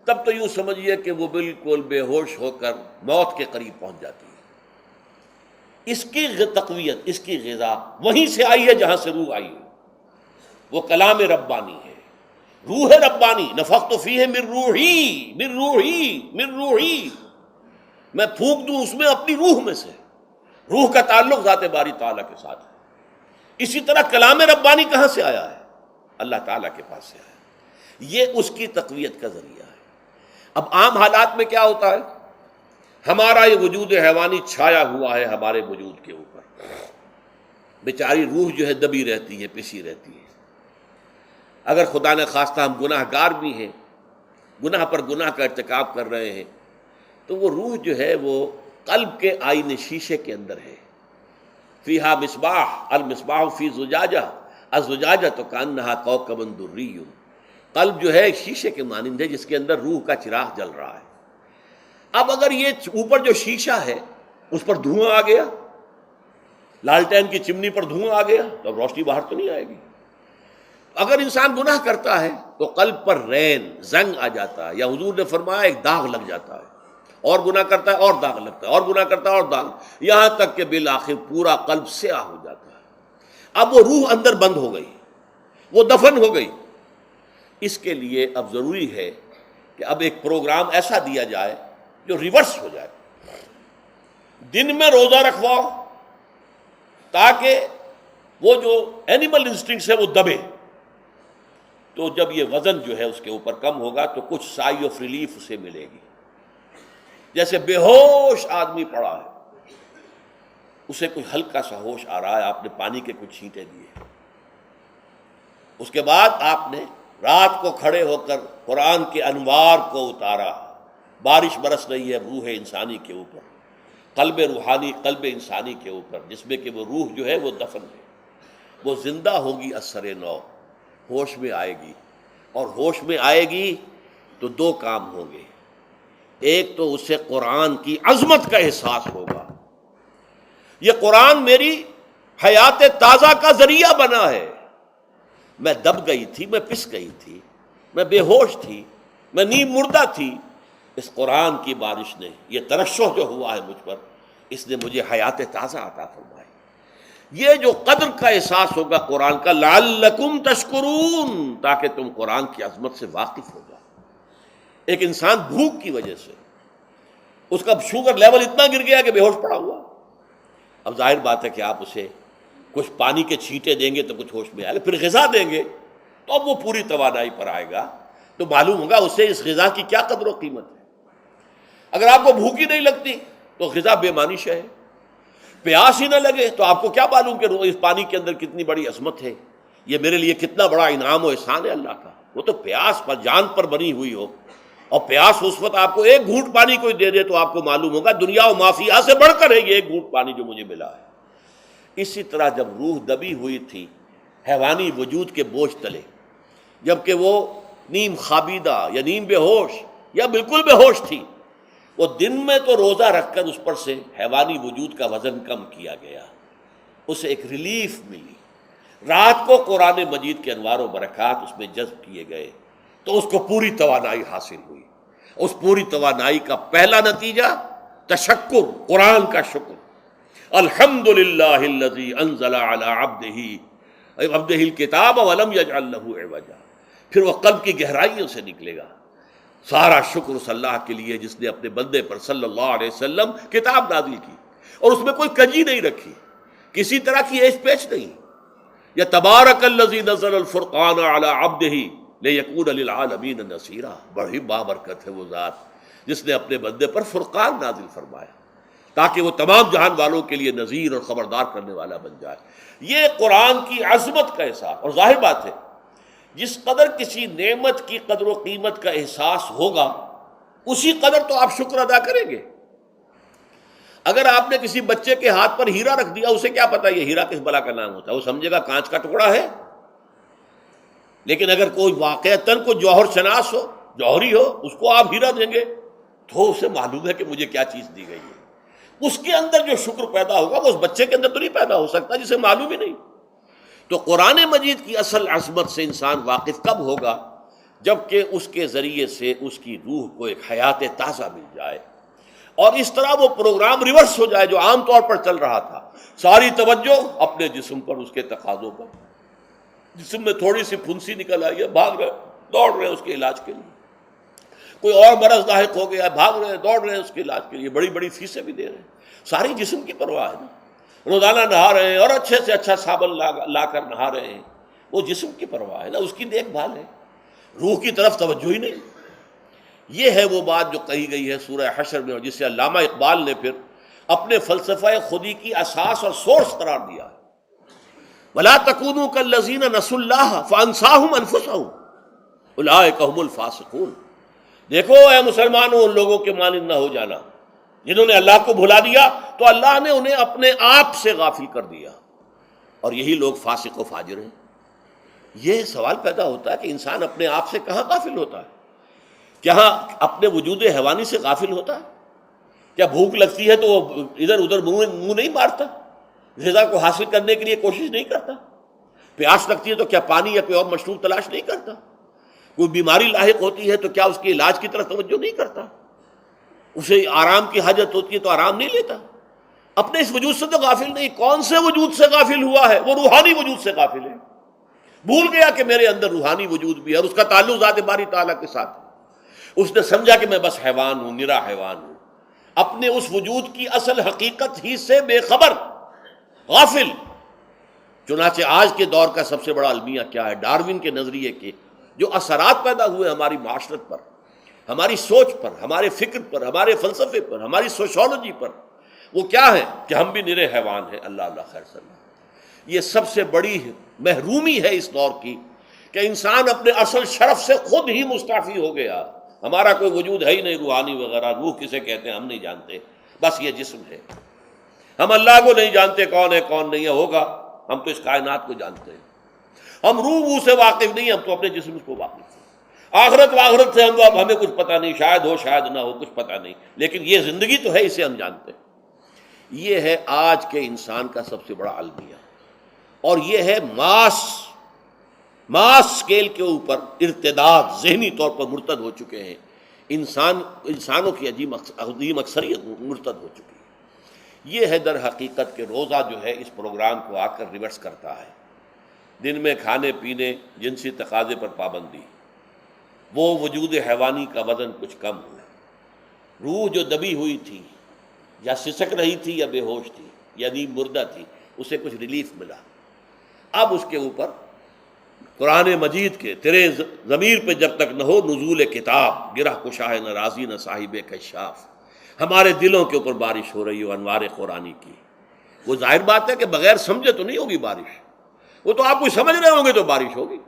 [SPEAKER 1] تب تو یوں سمجھیے کہ وہ بالکل بے ہوش ہو کر موت کے قریب پہنچ جاتی ہے۔ اس کی تقویت، اس کی غذا وہیں سے آئی ہے جہاں سے روح آئی ہے، وہ کلام ربانی ہے، روح ربانی۔ نفخت فیہ من روحی، من روحی، من روحی، میں پھونک دوں اس میں اپنی روح میں سے۔ روح کا تعلق ذات باری تعالیٰ کے ساتھ ہے۔ اسی طرح کلام ربانی کہاں سے آیا ہے؟ اللہ تعالیٰ کے پاس سے آیا ہے، یہ اس کی تقویت کا ذریعہ ہے۔ اب عام حالات میں کیا ہوتا ہے؟ ہمارا یہ وجود حیوانی چھایا ہوا ہے ہمارے وجود کے اوپر، بیچاری روح جو ہے دبی رہتی ہے، پسی رہتی ہے۔ اگر خدا نے خواستہ ہم گناہ گار بھی ہیں، گناہ پر گناہ کا ارتکاب کر رہے ہیں، تو وہ روح جو ہے وہ قلب کے آئینے شیشے کے اندر ہے۔ فیہا مصباح، المصباح فی زجاجہ، الزجاجۃ کأنہا کوکب دری۔ قلب جو ہے ایک شیشے کے مانند ہے جس کے اندر روح کا چراغ جل رہا ہے۔ اب اگر یہ اوپر جو شیشہ ہے اس پر دھواں آ گیا، لالٹین کی چمنی پر دھواں آ گیا، تو اب روشنی باہر تو نہیں آئے گی۔ اگر انسان گناہ کرتا ہے تو قلب پر رین، زنگ آ جاتا ہے، یا حضور نے فرمایا ایک داغ لگ جاتا ہے، اور گناہ کرتا ہے اور داغ لگتا ہے، اور گناہ کرتا ہے اور داغ، یہاں تک کہ بالآخر پورا قلب سیاہ ہو جاتا ہے۔ اب وہ روح اندر بند ہو گئی، وہ دفن ہو گئی۔ اس کے لیے اب ضروری ہے کہ اب ایک پروگرام ایسا دیا جائے جو ریورس ہو جائے۔ دن میں روزہ رکھواؤ تاکہ وہ جو اینیمل انسٹنکٹس ہے وہ دبے، تو جب یہ وزن جو ہے اس کے اوپر کم ہوگا تو کچھ سائی آف ریلیف اسے ملے گی۔ جیسے بے ہوش آدمی پڑا ہے، اسے کوئی ہلکا سا ہوش آ رہا ہے، آپ نے پانی کے کچھ چھینٹے دیے، اس کے بعد آپ نے رات کو کھڑے ہو کر قرآن کے انوار کو اتارا، بارش برس رہی ہے روح انسانی کے اوپر، قلب روحانی قلب انسانی کے اوپر، جس میں کہ وہ روح جو ہے وہ دفن ہے، وہ زندہ ہوگی اثر نو، ہوش میں آئے گی، اور ہوش میں آئے گی تو دو کام ہوں گے، ایک تو اسے قرآن کی عظمت کا احساس ہوگا، یہ قرآن میری حیات تازہ کا ذریعہ بنا ہے، میں دب گئی تھی، میں پس گئی تھی، میں بے ہوش تھی، میں نیم مردہ تھی، اس قرآن کی بارش نے، یہ ترشح جو ہوا ہے مجھ پر، اس نے مجھے حیات تازہ عطا فرمائی۔ یہ جو قدر کا احساس ہوگا قرآن کا، لعلکم تشکرون، تاکہ تم قرآن کی عظمت سے واقف ہو جاؤ۔ ایک انسان بھوک کی وجہ سے اس کا شوگر لیول اتنا گر گیا کہ بے ہوش پڑا ہوا، اب ظاہر بات ہے کہ آپ اسے کچھ پانی کے چھینٹے دیں گے تو کچھ ہوش میں آئے گا، پھر غذا دیں گے تو اب وہ پوری توانائی پر آئے گا، تو معلوم ہوگا اسے اس غذا کی کیا قدر و قیمت ہے۔ اگر آپ کو بھوک ہی نہیں لگتی تو غذا بے معنی شے ہے، پیاس ہی نہ لگے تو آپ کو کیا معلوم کہ اس پانی کے اندر کتنی بڑی عظمت ہے، یہ میرے لیے کتنا بڑا انعام و احسان ہے اللہ کا۔ وہ تو پیاس پر جان پر بنی ہوئی ہو، اور پیاس اس وقت آپ کو ایک گھونٹ پانی کوئی دے دے تو آپ کو معلوم ہوگا دنیا و مافیا سے بڑھ کر ہے یہ ایک گھونٹ پانی جو مجھے ملا ہے۔ اسی طرح جب روح دبی ہوئی تھی حیوانی وجود کے بوجھ تلے، جبکہ وہ نیم خوابیدہ یا نیم بے ہوش یا بالکل بے ہوش تھی، وہ دن میں تو روزہ رکھ کر اس پر سے حیوانی وجود کا وزن کم کیا گیا، اسے ایک ریلیف ملی، رات کو قرآن مجید کے انوار و برکات اس میں جذب کیے گئے تو اس کو پوری توانائی حاصل ہوئی۔ اس پوری توانائی کا پہلا نتیجہ تشکر، قرآن کا شکر، الحمدللہ الذی انزل علی عبدہ الکتاب ولم یجعل لہ عوجا، پھر وہ قلب کی گہرائیوں سے نکلے گا۔ سارا شکر اس اللہ کے لیے جس نے اپنے بندے پر صلی اللہ علیہ وسلم کتاب نازل کی اور اس میں کوئی کجی نہیں رکھی، کسی طرح کی ایش پیش نہیں۔ یا تبارک الذی نزل الفرقان علی عبدہ لیکون للعالمین نصیرا، بڑی بابرکت ہے وہ ذات جس نے اپنے بندے پر فرقان نازل فرمایا تاکہ وہ تمام جہان والوں کے لیے نذیر اور خبردار کرنے والا بن جائے۔ یہ قرآن کی عظمت کا احساس، اور ظاہر بات ہے جس قدر کسی نعمت کی قدر و قیمت کا احساس ہوگا اسی قدر تو آپ شکر ادا کریں گے۔ اگر آپ نے کسی بچے کے ہاتھ پر ہیرا رکھ دیا، اسے کیا پتا یہ ہیرا کس بلا کا نام ہوتا ہے، وہ سمجھے گا کانچ کا ٹکڑا ہے، لیکن اگر کوئی واقعتاً کو جوہر شناس ہو، جوہری ہو، اس کو آپ ہیرا دیں گے تو اسے معلوم ہے کہ مجھے کیا چیز دی گئی ہے۔ اس کے اندر جو شکر پیدا ہوگا وہ اس بچے کے اندر تو نہیں پیدا ہو سکتا جسے معلوم ہی نہیں۔ تو قرآن مجید کی اصل عظمت سے انسان واقف کب ہوگا؟ جبکہ اس کے ذریعے سے اس کی روح کو ایک حیات تازہ مل جائے، اور اس طرح وہ پروگرام ریورس ہو جائے جو عام طور پر چل رہا تھا، ساری توجہ اپنے جسم پر، اس کے تقاضوں پر، جسم میں تھوڑی سی پھنسی نکل آئی ہے، بھاگ رہے دوڑ رہے اس کے علاج کے لیے، کوئی اور مرض لاحق ہو گیا ہے، بھاگ رہے ہیں دوڑ رہے ہیں اس کے علاج کے لیے، بڑی بڑی فیسیں بھی دے رہے ہیں، ساری جسم کی پرواہ ہے نا، روزانہ نہا رہے ہیں اور اچھے سے اچھا صابن لا کر نہا رہے ہیں، وہ جسم کی پرواہ ہے نا، اس کی دیکھ بھال ہے، روح کی طرف توجہ ہی نہیں۔ یہ ہے وہ بات جو کہی گئی ہے سورہ حشر میں، اور جسے علامہ اقبال نے پھر اپنے فلسفہ خودی کی اساس اور سورس قرار دیا ہے، وَلَا تَكُونُوا كَالَّذِينَ نَسُوا اللَّهَ فَأَنسَاهُمْ أَنفُسَهُمْ أُولَٰئِكَ هُمُ الْفَاسِقُونَ۔ دیکھو اے مسلمانوں، ان لوگوں کے مانند نہ ہو جانا جنہوں نے اللہ کو بھلا دیا تو اللہ نے انہیں اپنے آپ سے غافل کر دیا، اور یہی لوگ فاسق و فاجر ہیں۔ یہ سوال پیدا ہوتا ہے کہ انسان اپنے آپ سے کہاں غافل ہوتا ہے؟ کیا اپنے وجود حیوانی سے غافل ہوتا ہے؟ کیا بھوک لگتی ہے تو وہ ادھر ادھر منہ نہیں مارتا، غذا کو حاصل کرنے کے لیے کوشش نہیں کرتا؟ پیاس لگتی ہے تو کیا پانی یا کوئی اور مشروب تلاش نہیں کرتا؟ کوئی بیماری لاحق ہوتی ہے تو کیا اس کے علاج کی طرف توجہ نہیں کرتا؟ اسے آرام کی حاجت ہوتی ہے تو آرام نہیں لیتا؟ اپنے اس وجود سے تو غافل نہیں۔ کون سے وجود سے غافل ہوا ہے؟ وہ روحانی وجود سے غافل ہے، بھول گیا کہ میرے اندر روحانی وجود بھی ہے اور اس کا تعلق ذات باری تعالیٰ کے ساتھ ہے۔ اس نے سمجھا کہ میں بس حیوان ہوں، نرا حیوان ہوں، اپنے اس وجود کی اصل حقیقت ہی سے بے خبر، غافل۔ چنانچہ آج کے دور کا سب سے بڑا المیہ کیا ہے؟ ڈاروین کے نظریے کے جو اثرات پیدا ہوئے ہماری معاشرت پر، ہماری سوچ پر، ہمارے فکر پر، ہمارے فلسفے پر، ہماری سوشولوجی پر، وہ کیا ہے کہ ہم بھی نرے حیوان ہیں۔ اللہ اللہ خیر صلی اللہ، یہ سب سے بڑی محرومی ہے اس دور کی کہ انسان اپنے اصل شرف سے خود ہی مستعفی ہو گیا، ہمارا کوئی وجود ہے ہی نہیں روحانی وغیرہ، روح کسے کہتے ہیں ہم نہیں جانتے، بس یہ جسم ہے. ہم اللہ کو نہیں جانتے کون ہے کون نہیں ہے، ہوگا، ہم تو اس کائنات کو جانتے ہیں. ہم روح سے واقف نہیں، ہم تو اپنے جسم کو واقف ہیں. آخرت واخرت سے ہمیں کچھ پتہ نہیں، شاید ہو شاید نہ ہو، کچھ پتہ نہیں، لیکن یہ زندگی تو ہے، اسے ہم جانتے ہیں. یہ ہے آج کے انسان کا سب سے بڑا المیہ، اور یہ ہے ماس اسکیل کے اوپر ارتداد، ذہنی طور پر مرتد ہو چکے ہیں. انسانوں کی عظیم اکثریت مرتد ہو چکی ہے. یہ ہے در حقیقت کہ روزہ جو ہے اس پروگرام کو آ کر ریورس کرتا ہے. دن میں کھانے پینے، جنسی تقاضے پر پابندی، وہ وجود حیوانی کا وزن کچھ کم ہوا. روح جو دبی ہوئی تھی، یا سسک رہی تھی یا بے ہوش تھی، یعنی مردہ تھی، اسے کچھ ریلیف ملا. اب اس کے اوپر قرآن مجید کے تیرے ضمیر پہ جب تک نہ ہو نزول کتاب، گرہ کشاہ نہ رازی نہ صاحب کشاف، ہمارے دلوں کے اوپر بارش ہو رہی ہو انوار قرآنی کی. وہ ظاہر بات ہے کہ بغیر سمجھے تو نہیں ہوگی بارش، وہ تو آپ کچھ سمجھ رہے ہوں گے تو بارش ہوگی،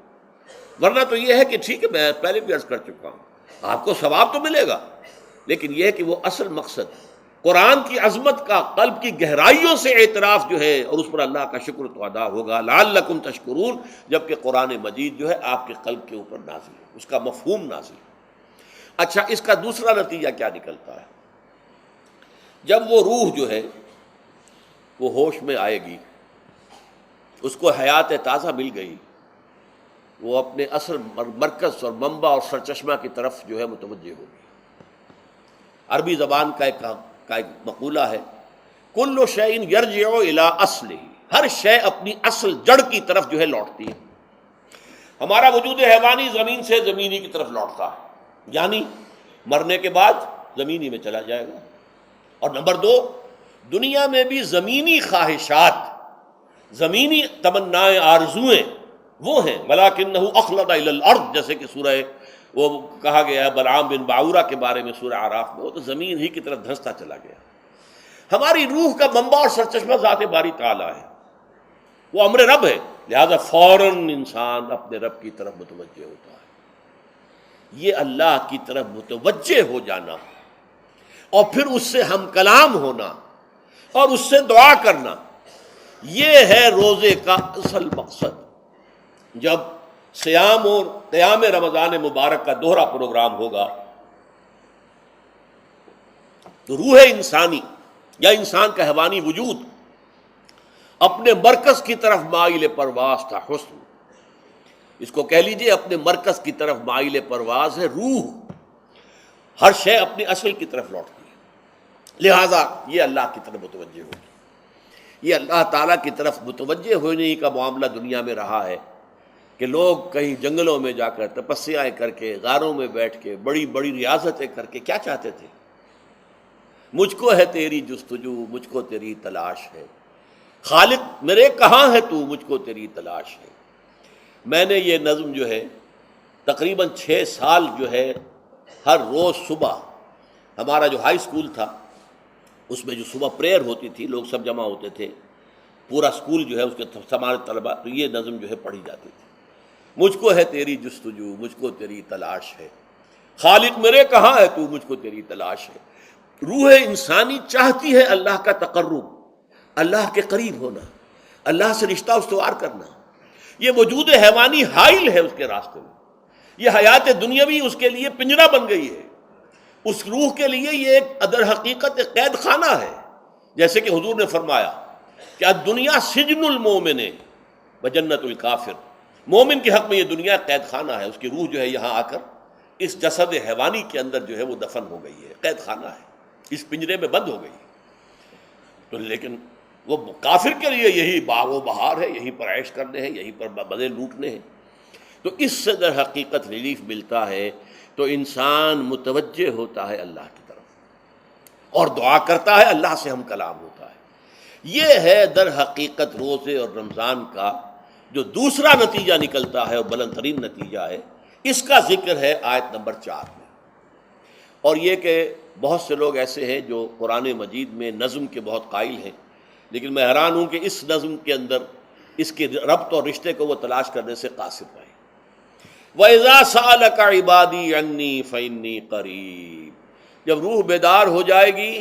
[SPEAKER 1] ورنہ تو یہ ہے کہ ٹھیک ہے، میں پہلے بھی عرض کر چکا ہوں، آپ کو ثواب تو ملے گا، لیکن یہ ہے کہ وہ اصل مقصد قرآن کی عظمت کا قلب کی گہرائیوں سے اعتراف جو ہے، اور اس پر اللہ کا شکر تو ادا ہوگا، لعلکم تشکرون، جبکہ قرآن مجید جو ہے آپ کے قلب کے اوپر نازل ہے، اس کا مفہوم نازل ہے. اچھا، اس کا دوسرا نتیجہ کیا نکلتا ہے؟ جب وہ روح جو ہے وہ ہوش میں آئے گی، اس کو حیات تازہ مل گئی، وہ اپنے اصل مرکز اور منبع اور سرچشمہ کی طرف جو ہے متوجہ ہوگی. عربی زبان کا ایک مقولہ ہے، کل شیء یرجع الی اصلہ، ہر شے اپنی اصل جڑ کی طرف جو ہے لوٹتی ہے. ہمارا وجود حیوانی زمین سے زمینی کی طرف لوٹتا ہے، یعنی مرنے کے بعد زمینی میں چلا جائے گا. اور نمبر دو، دنیا میں بھی زمینی خواہشات، زمینی تمنائیں، آرزوئیں وہ ہیں، وَلَٰكِنَّهُ أَخْلَدَ إِلَى الْأَرْضِ، جیسے کہ سورہ وہ کہا گیا ہے بلعام بن باعورہ کے بارے میں سورہ اعراف میں، وہ تو زمین ہی کی طرف دھنستا چلا گیا. ہماری روح کا منبع اور سرچشمہ ذات باری تعالیٰ ہے، وہ امر رب ہے، لہذا فوراً انسان اپنے رب کی طرف متوجہ ہوتا ہے. یہ اللہ کی طرف متوجہ ہو جانا اور پھر اس سے ہم کلام ہونا اور اس سے دعا کرنا، یہ ہے روزے کا اصل مقصد. جب سیام اور قیام رمضان مبارک کا دوہرا پروگرام ہوگا تو روح انسانی یا انسان کا حیوانی وجود اپنے مرکز کی طرف مائل پرواز تھا. حسن، اس کو کہہ لیجئے اپنے مرکز کی طرف مائل پرواز ہے. روح ہر شے اپنی اصل کی طرف لوٹتی ہے، لہذا یہ اللہ کی طرف متوجہ ہوگی. یہ اللہ تعالیٰ کی طرف متوجہ ہونے کا معاملہ دنیا میں رہا ہے کہ لوگ کہیں جنگلوں میں جا کر تپسیائیں کر کے، غاروں میں بیٹھ کے، بڑی بڑی ریاضتیں کر کے کیا چاہتے تھے؟ مجھ کو ہے تیری جستجو، مجھ کو تیری تلاش ہے، خالق میرے کہاں ہے تو، مجھ کو تیری تلاش ہے. میں نے یہ نظم جو ہے تقریباً 6 سال جو ہے ہر روز صبح، ہمارا جو ہائی اسکول تھا اس میں جو صبح پریئر ہوتی تھی، لوگ سب جمع ہوتے تھے، پورا اسکول جو ہے اس کے ہمارے طلباء، تو یہ نظم جو ہے پڑھی جاتی تھی. مجھ کو ہے تیری جستجو، مجھ کو تیری تلاش ہے، خالق میرے کہاں ہے تو، مجھ کو تیری تلاش ہے. روح انسانی چاہتی ہے اللہ کا تقرب، اللہ کے قریب ہونا، اللہ سے رشتہ استوار کرنا. یہ وجود حیوانی حائل ہے اس کے راستے میں، یہ حیات دنیاوی اس کے لیے پنجرا بن گئی ہے. اس روح کے لیے یہ ایک در حقیقت ایک قید خانہ ہے، جیسے کہ حضور نے فرمایا کہ الدنیا سجن المومن وجنت الکافر. مومن کے حق میں یہ دنیا قید خانہ ہے، اس کی روح جو ہے یہاں آ کر اس جسد حیوانی کے اندر جو ہے وہ دفن ہو گئی ہے، قید خانہ ہے، اس پنجرے میں بند ہو گئی. تو لیکن وہ کافر کے لیے یہی باغ و بہار ہے، یہیں پر عیش کرنے ہیں، یہیں پر مزے لوٹنے ہیں. تو اس سے در حقیقت ریلیف ملتا ہے، تو انسان متوجہ ہوتا ہے اللہ کی طرف اور دعا کرتا ہے، اللہ سے ہم کلام ہوتا ہے. یہ ہے در حقیقت روزے اور رمضان کا جو دوسرا نتیجہ نکلتا ہے اور بلند ترین نتیجہ ہے. اس کا ذکر ہے آیت نمبر 4 میں. اور یہ کہ بہت سے لوگ ایسے ہیں جو قرآن مجید میں نظم کے بہت قائل ہیں، لیکن میں حیران ہوں کہ اس نظم کے اندر اس کے ربط اور رشتے کو وہ تلاش کرنے سے قاصر رہے. وَإِذَا سَأَلَكَ عِبَادِي عَنِّي فَإِنِّي قَرِيب، جب روح بیدار ہو جائے گی،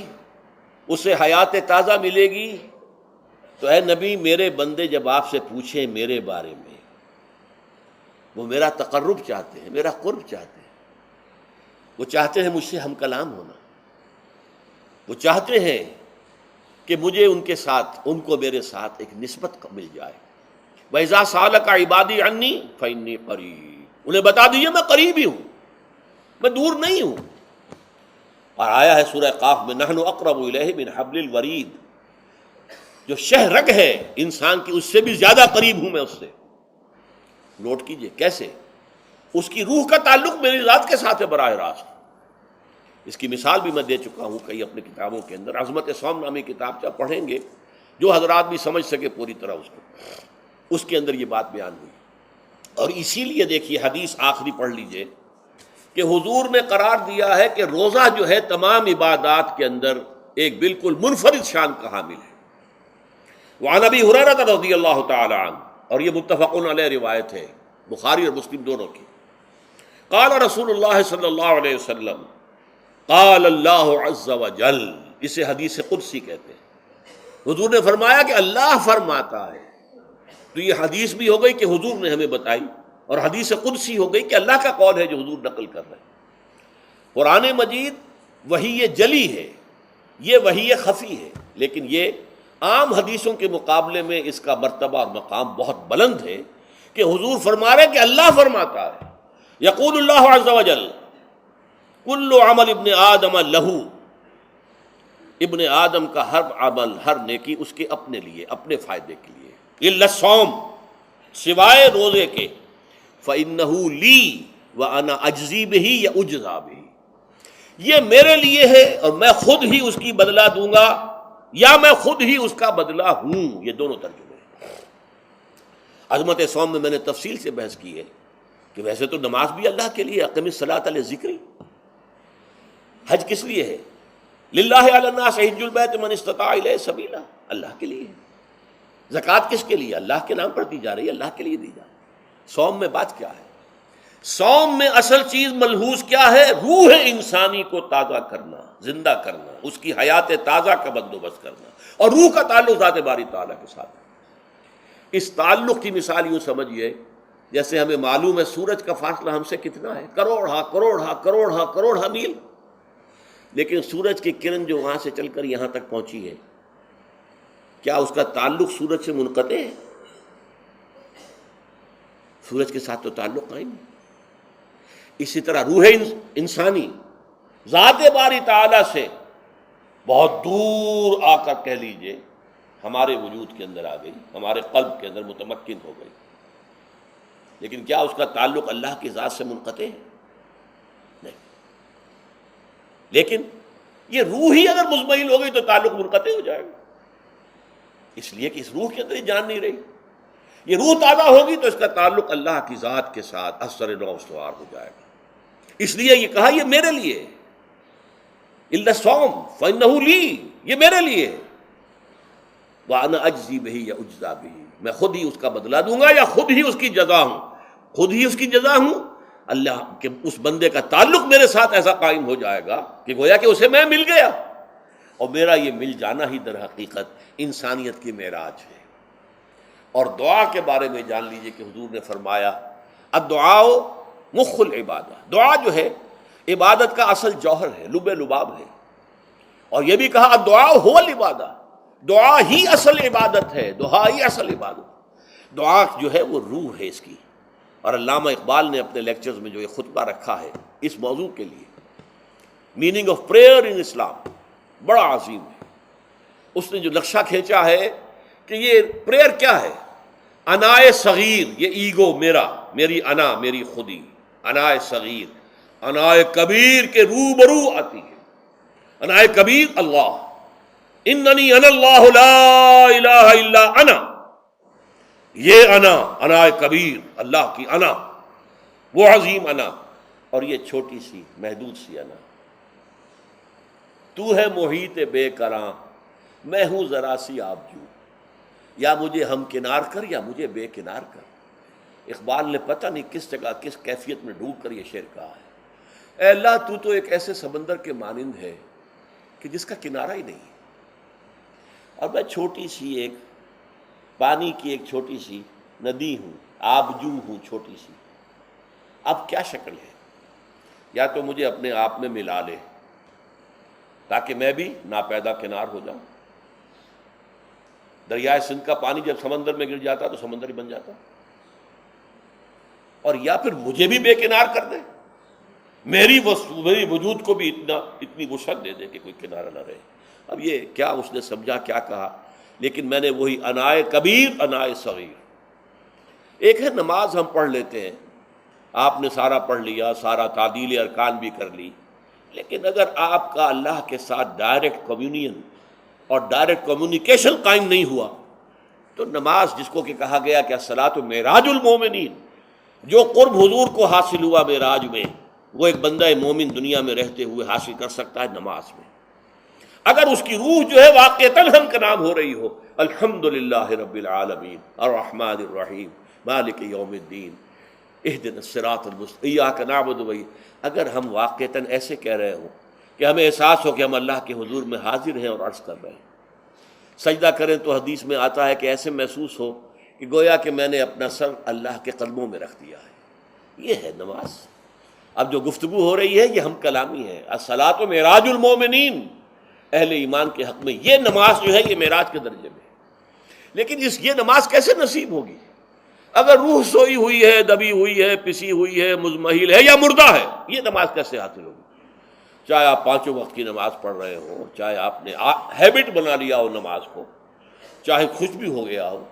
[SPEAKER 1] اسے حیات تازہ ملے گی، تو اے نبی میرے بندے جب آپ سے پوچھیں میرے بارے میں، وہ میرا تقرب چاہتے ہیں، میرا قرب چاہتے ہیں، وہ چاہتے ہیں مجھ سے ہم کلام ہونا، وہ چاہتے ہیں کہ مجھے ان کے ساتھ، ان کو میرے ساتھ ایک نسبت مل جائے۔ وَإِذَا سَأَلَكَ عِبَادِي عَنِّي فَإِنِّي قَرِيب، انہیں بتا دیجیے میں قریب ہی ہوں، میں دور نہیں ہوں۔ اور آیا ہے سورہ قاف میں نحن اقرب الیہ من حبل الورید، جو شہ رگ ہے انسان کی اس سے بھی زیادہ قریب ہوں میں اس سے۔ نوٹ کیجئے کیسے، اس کی روح کا تعلق میری ذات کے ساتھ ہے براہ راست۔ اس کی مثال بھی میں دے چکا ہوں کئی اپنی کتابوں کے اندر، عظمت صوم نامی کتاب جب پڑھیں گے، جو حضرات بھی سمجھ سکے پوری طرح اس کو، اس کے اندر یہ بات بیان ہوئی۔ اور اسی لیے دیکھیے حدیث آخری پڑھ لیجئے کہ حضور نے قرار دیا ہے کہ روزہ جو ہے تمام عبادات کے اندر ایک بالکل منفرد شان کا حامل ہے۔ وعن ابی ہریرہ رضی اللہ تعالی عنہ، اور یہ متفق علیہ روایت ہے، بخاری اور مسلم دونوں کی، قال رسول اللہ صلی اللہ علیہ وسلم، قال اللہ عز وجل، اسے حدیث قدسی کہتے ہیں، حضور نے فرمایا کہ اللہ فرماتا ہے۔ تو یہ حدیث بھی ہو گئی کہ حضور نے ہمیں بتائی، اور حدیث قدسی ہو گئی کہ اللہ کا قول ہے جو حضور نقل کر رہے ہیں۔ قرآن مجید وحی جلی ہے، یہ وحی خفی ہے، لیکن یہ عام حدیثوں کے مقابلے میں اس کا مرتبہ اور مقام بہت بلند ہے کہ حضور فرما رہے کہ اللہ فرماتا ہے، یقول اللہ عز وجل کل عمل ابن آدم لہو، ابن آدم کا ہر عمل، ہر نیکی اس کے اپنے لیے، اپنے فائدے کے لیے، الا الصوم، سوائے روزے کے، فإنہ لی وأنا اجزی بہ یا اجزا بہ، یہ میرے لیے ہے اور میں خود ہی اس کی بدلہ دوں گا، یا میں خود ہی اس کا بدلہ ہوں۔ یہ دونوں ترجمے ہیں۔ عظمت صوم میں میں نے تفصیل سے بحث کی ہے کہ ویسے تو نماز بھی اللہ کے لیے، اقم الصلاۃ لذکری، حج کس لیے ہے؟ للہ علی الناس حج البیت من استطاع الیہ سبیلا، اللہ کے لیے۔ زکوٰۃ کس کے لیے؟ اللہ کے نام پر دی جا رہی ہے، اللہ کے لیے دی جا رہی ہے۔ صوم میں بات کیا ہے؟ صوم میں اصل چیز ملحوظ کیا ہے؟ روح انسانی کو تازہ کرنا، زندہ کرنا، اس کی حیات تازہ کا بندوبست کرنا، اور روح کا تعلق ذات باری تعالیٰ کے ساتھ ہے۔ اس تعلق کی مثال یوں سمجھیے جیسے ہمیں معلوم ہے سورج کا فاصلہ ہم سے کتنا ہے، کروڑ میل، لیکن سورج کی کرن جو وہاں سے چل کر یہاں تک پہنچی ہے، کیا اس کا تعلق سورج سے منقطع ہے؟ سورج کے ساتھ تو تعلق قائم ہے۔ اسی طرح روح انسانی ذات باری تعالیٰ سے بہت دور آ کر کہہ لیجئے ہمارے وجود کے اندر آ گئی، ہمارے قلب کے اندر متمکن ہو گئی، لیکن کیا اس کا تعلق اللہ کی ذات سے منقطع ہے؟ نہیں۔ لیکن یہ روح ہی اگر مزمحل ہو گئی تو تعلق منقطع ہو جائے گا، اس لیے کہ اس روح کے اندر ہی جان نہیں رہی۔ یہ روح تازہ ہوگی تو اس کا تعلق اللہ کی ذات کے ساتھ اثر نو استوار ہو جائے گا۔ اس لیے یہ کہا یہ میرے لیے، الا الصوم فإنہ لی، یہ میرے لیے، وأنا اجزی بہ یا اجزا بہ، میں خود ہی اس کا بدلہ دوں گا یا خود ہی اس کی جزا ہوں، خود ہی اس کی جزا ہوں۔ اللہ کے اس بندے کا تعلق میرے ساتھ ایسا قائم ہو جائے گا کہ گویا کہ اسے میں مل گیا، اور میرا یہ مل جانا ہی در حقیقت انسانیت کی معراج ہے۔ اور دعا کے بارے میں جان لیجئے کہ حضور نے فرمایا الدعاء مخ العبادہ، دعا جو ہے عبادت کا اصل جوہر ہے، لب لباب ہے۔ اور یہ بھی کہا الدعاء هو العبادہ، دعا ہی اصل عبادت ہے، دعا ہی اصل عبادت۔ دعا جو ہے وہ روح ہے اس کی۔ اور علامہ اقبال نے اپنے لیکچرز میں جو یہ خطبہ رکھا ہے اس موضوع کے لیے، میننگ آف پریئر ان اسلام، بڑا عظیم ہے۔ اس نے جو نقشہ کھینچا ہے کہ یہ پریئر کیا ہے؟ انائے صغیر، یہ ایگو، میری انا، میری خودی، انائے صغیر انائے کبیر کے روبرو آتی ہے۔ انائے کبیر اللہ، اننی انا اللہ لا الہ الا انا، یہ انائے کبیر اللہ کی انا، وہ عظیم انا، اور یہ چھوٹی سی محدود سی انا۔ تو ہے محیط بے کراں، میں ہوں ذرا سی آبجو، یا مجھے ہم کنار کر یا مجھے بے کنار کر۔ اقبال نے پتہ نہیں کس جگہ کس کیفیت میں ڈوب کر یہ شعر کہا ہے، اے اللہ تو تو ایک ایسے سمندر کے مانند ہے کہ جس کا کنارہ ہی نہیں ہے، اور میں چھوٹی سی ایک پانی کی ایک چھوٹی سی ندی ہوں، آبجو ہوں چھوٹی سی. اب کیا شکل ہے؟ یا تو مجھے اپنے آپ میں ملا لے تاکہ میں بھی ناپیدا کنار ہو جاؤں. دریائے سندھ کا پانی جب سمندر میں گر جاتا تو سمندر ہی بن جاتا، اور یا پھر مجھے بھی بے کنار کر دے، میری وجود کو بھی اتنی وسعت دے دے کہ کوئی کنارہ نہ رہے. اب یہ کیا اس نے سمجھا، کیا کہا، لیکن میں نے وہی انائے کبیر انائے صغیر. ایک ہے نماز ہم پڑھ لیتے ہیں، آپ نے سارا پڑھ لیا، سارا تعدیل ارکان بھی کر لی، لیکن اگر آپ کا اللہ کے ساتھ ڈائریکٹ کمیونین اور ڈائریکٹ کمیونیکیشن قائم نہیں ہوا تو نماز، جس کو کہ کہا گیا کہ الصلاۃ معراج المومنین، جو قرب حضور کو حاصل ہوا معراج میں، وہ ایک بندہ مومن دنیا میں رہتے ہوئے حاصل کر سکتا ہے نماز میں. اگر اس کی روح جو ہے واقعتاً ہم کا نام ہو رہی ہو، الحمدللہ رب العالمین الرحمن الرحیم مالک یوم الدین اہدنا الصراط المستقیم ایاک نعبد و اگر ہم واقعتاً ایسے کہہ رہے ہوں کہ ہمیں احساس ہو کہ ہم اللہ کے حضور میں حاضر ہیں اور عرض کر رہے ہیں، سجدہ کریں تو حدیث میں آتا ہے کہ ایسے محسوس ہو کہ گویا کہ میں نے اپنا سر اللہ کے قدموں میں رکھ دیا ہے. یہ ہے نماز. اب جو گفتگو ہو رہی ہے یہ ہم کلامی ہے. الصلاۃ معراج المومنین، اہل ایمان کے حق میں یہ نماز جو ہے یہ معراج کے درجے میں. لیکن یہ نماز کیسے نصیب ہوگی اگر روح سوئی ہوئی ہے، دبی ہوئی ہے، پسی ہوئی ہے، مزمحل ہے یا مردہ ہے؟ یہ نماز کیسے حاصل ہوگی؟ چاہے آپ 5 وقت کی نماز پڑھ رہے ہو، چاہے آپ نے ہیبٹ بنا لیا ہو نماز کو، چاہے خوش بھی ہو گیا ہو،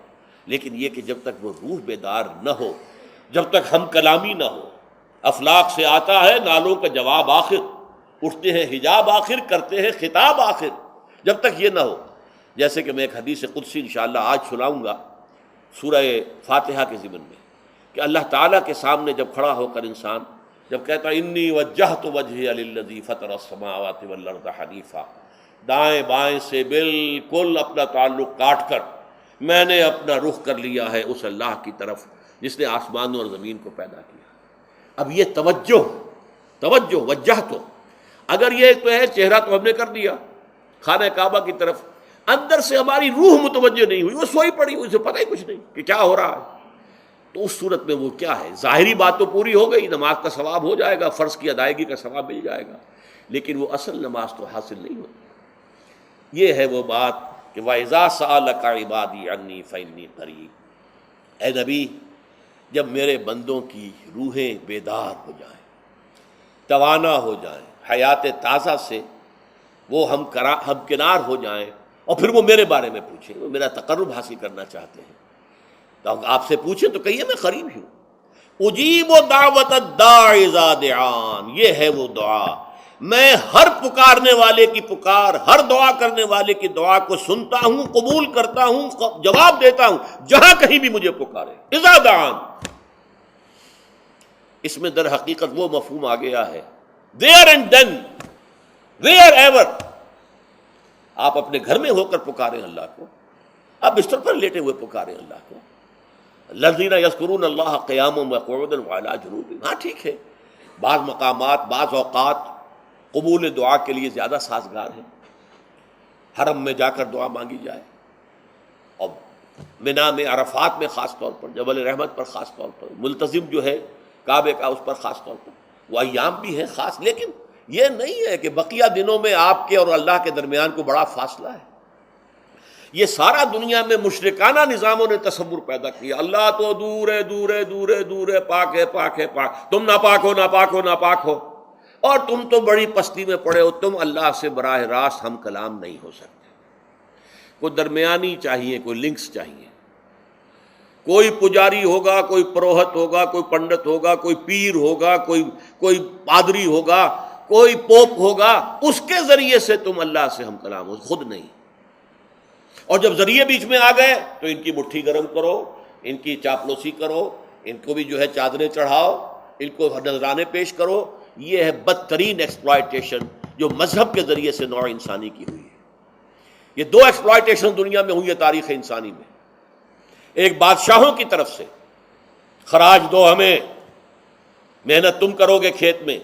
[SPEAKER 1] لیکن یہ کہ جب تک وہ روح بیدار نہ ہو، جب تک ہم کلامی نہ ہو. افلاق سے آتا ہے نالوں کا جواب آخر، اٹھتے ہیں حجاب آخر، کرتے ہیں خطاب آخر. جب تک یہ نہ ہو، جیسے کہ میں ایک حدیث قدسی انشاءاللہ آج سناؤں گا سورہ فاتحہ کے ضمن میں، کہ اللہ تعالیٰ کے سامنے جب کھڑا ہو کر انسان جب کہتا انی وجہت وجہی للذی فطر السماوات والارض حنیفا، دائیں بائیں سے بالکل اپنا تعلق کاٹ کر میں نے اپنا رخ کر لیا ہے اس اللہ کی طرف جس نے آسمانوں اور زمین کو پیدا کیا. اب یہ توجہ وجہ تو اگر یہ تو ہے چہرہ تو ہم نے کر دیا خانہ کعبہ کی طرف، اندر سے ہماری روح متوجہ نہیں ہوئی، وہ سوئی پڑی، اسے پتہ ہی کچھ نہیں کہ کیا ہو رہا ہے. تو اس صورت میں وہ کیا ہے؟ ظاہری بات تو پوری ہو گئی، نماز کا ثواب ہو جائے گا، فرض کی ادائیگی کا ثواب مل جائے گا، لیکن وہ اصل نماز تو حاصل نہیں ہوتی. یہ ہے وہ بات کہ وَإِذَا سَأَلَكَ عِبَادِي عَنِّي فَإِنِّي قَرِيبٌ. اے نبی، جب میرے بندوں کی روحیں بیدار ہو جائیں، توانا ہو جائیں، حیات تازہ سے وہ ہم کنار ہو جائیں، اور پھر وہ میرے بارے میں پوچھیں، وہ میرا تقرب حاصل کرنا چاہتے ہیں، تو آپ سے پوچھیں تو کہیے میں قریب ہوں. اجیب دعوت الداع اذا دعان، یہ ہے وہ دعا، میں ہر پکارنے والے کی پکار، ہر دعا کرنے والے کی دعا کو سنتا ہوں، قبول کرتا ہوں، جواب دیتا ہوں جہاں کہیں بھی مجھے پکارے. اذا دعان، اس میں در حقیقت وہ مفہوم آ گیا ہے there and then wherever. آپ اپنے گھر میں ہو کر پکاریں اللہ کو، آپ بستر پر لیٹے ہوئے پکاریں اللہ کو. الذین یذکرون اللہ قیاما وقعودا وعلی جنوبہم. ہاں ٹھیک ہے، بعض مقامات بعض اوقات قبول دعا کے لیے زیادہ سازگار ہیں، حرم میں جا کر دعا مانگی جائے، اور منا میں، عرفات میں خاص طور پر، جبل رحمت پر خاص طور پر، ملتزم جو ہے کعبے کا اس پر خاص طور پر، وہ ایام بھی ہیں خاص. لیکن یہ نہیں ہے کہ بقیہ دنوں میں آپ کے اور اللہ کے درمیان کو بڑا فاصلہ ہے. یہ سارا دنیا میں مشرکانہ نظاموں نے تصور پیدا کیا، اللہ تو دور ہے، دور ہے، دور ہے، دور ہے، پاک ہے، پاک ہے، پاک، تم ناپاک ہو، ناپاک ہو، ناپاک ہو، اور تم تو بڑی پستی میں پڑے ہو، تم اللہ سے براہ راست ہم کلام نہیں ہو سکتے. کوئی درمیانی چاہیے، کوئی لنکس چاہیے. کوئی پجاری ہوگا، کوئی پروہت ہوگا، کوئی پنڈت ہوگا، کوئی پیر ہوگا، کوئی پادری ہوگا، کوئی پوپ ہوگا، اس کے ذریعے سے تم اللہ سے ہم کلام ہو، خود نہیں. اور جب ذریعے بیچ میں آ گئے تو ان کی مٹھی گرم کرو، ان کی چاپلوسی کرو، ان کو بھی جو ہے چادریں چڑھاؤ، ان کو نذرانے پیش کرو. یہ ہے بدترین ایکسپلائٹیشن جو مذہب کے ذریعے سے نوع انسانی کی ہوئی ہے. یہ 2 ایکسپلائٹیشن دنیا میں ہوئی ہے تاریخ انسانی میں. ایک بادشاہوں کی طرف سے خراج دو ہمیں، محنت تم کرو گے کھیت میں،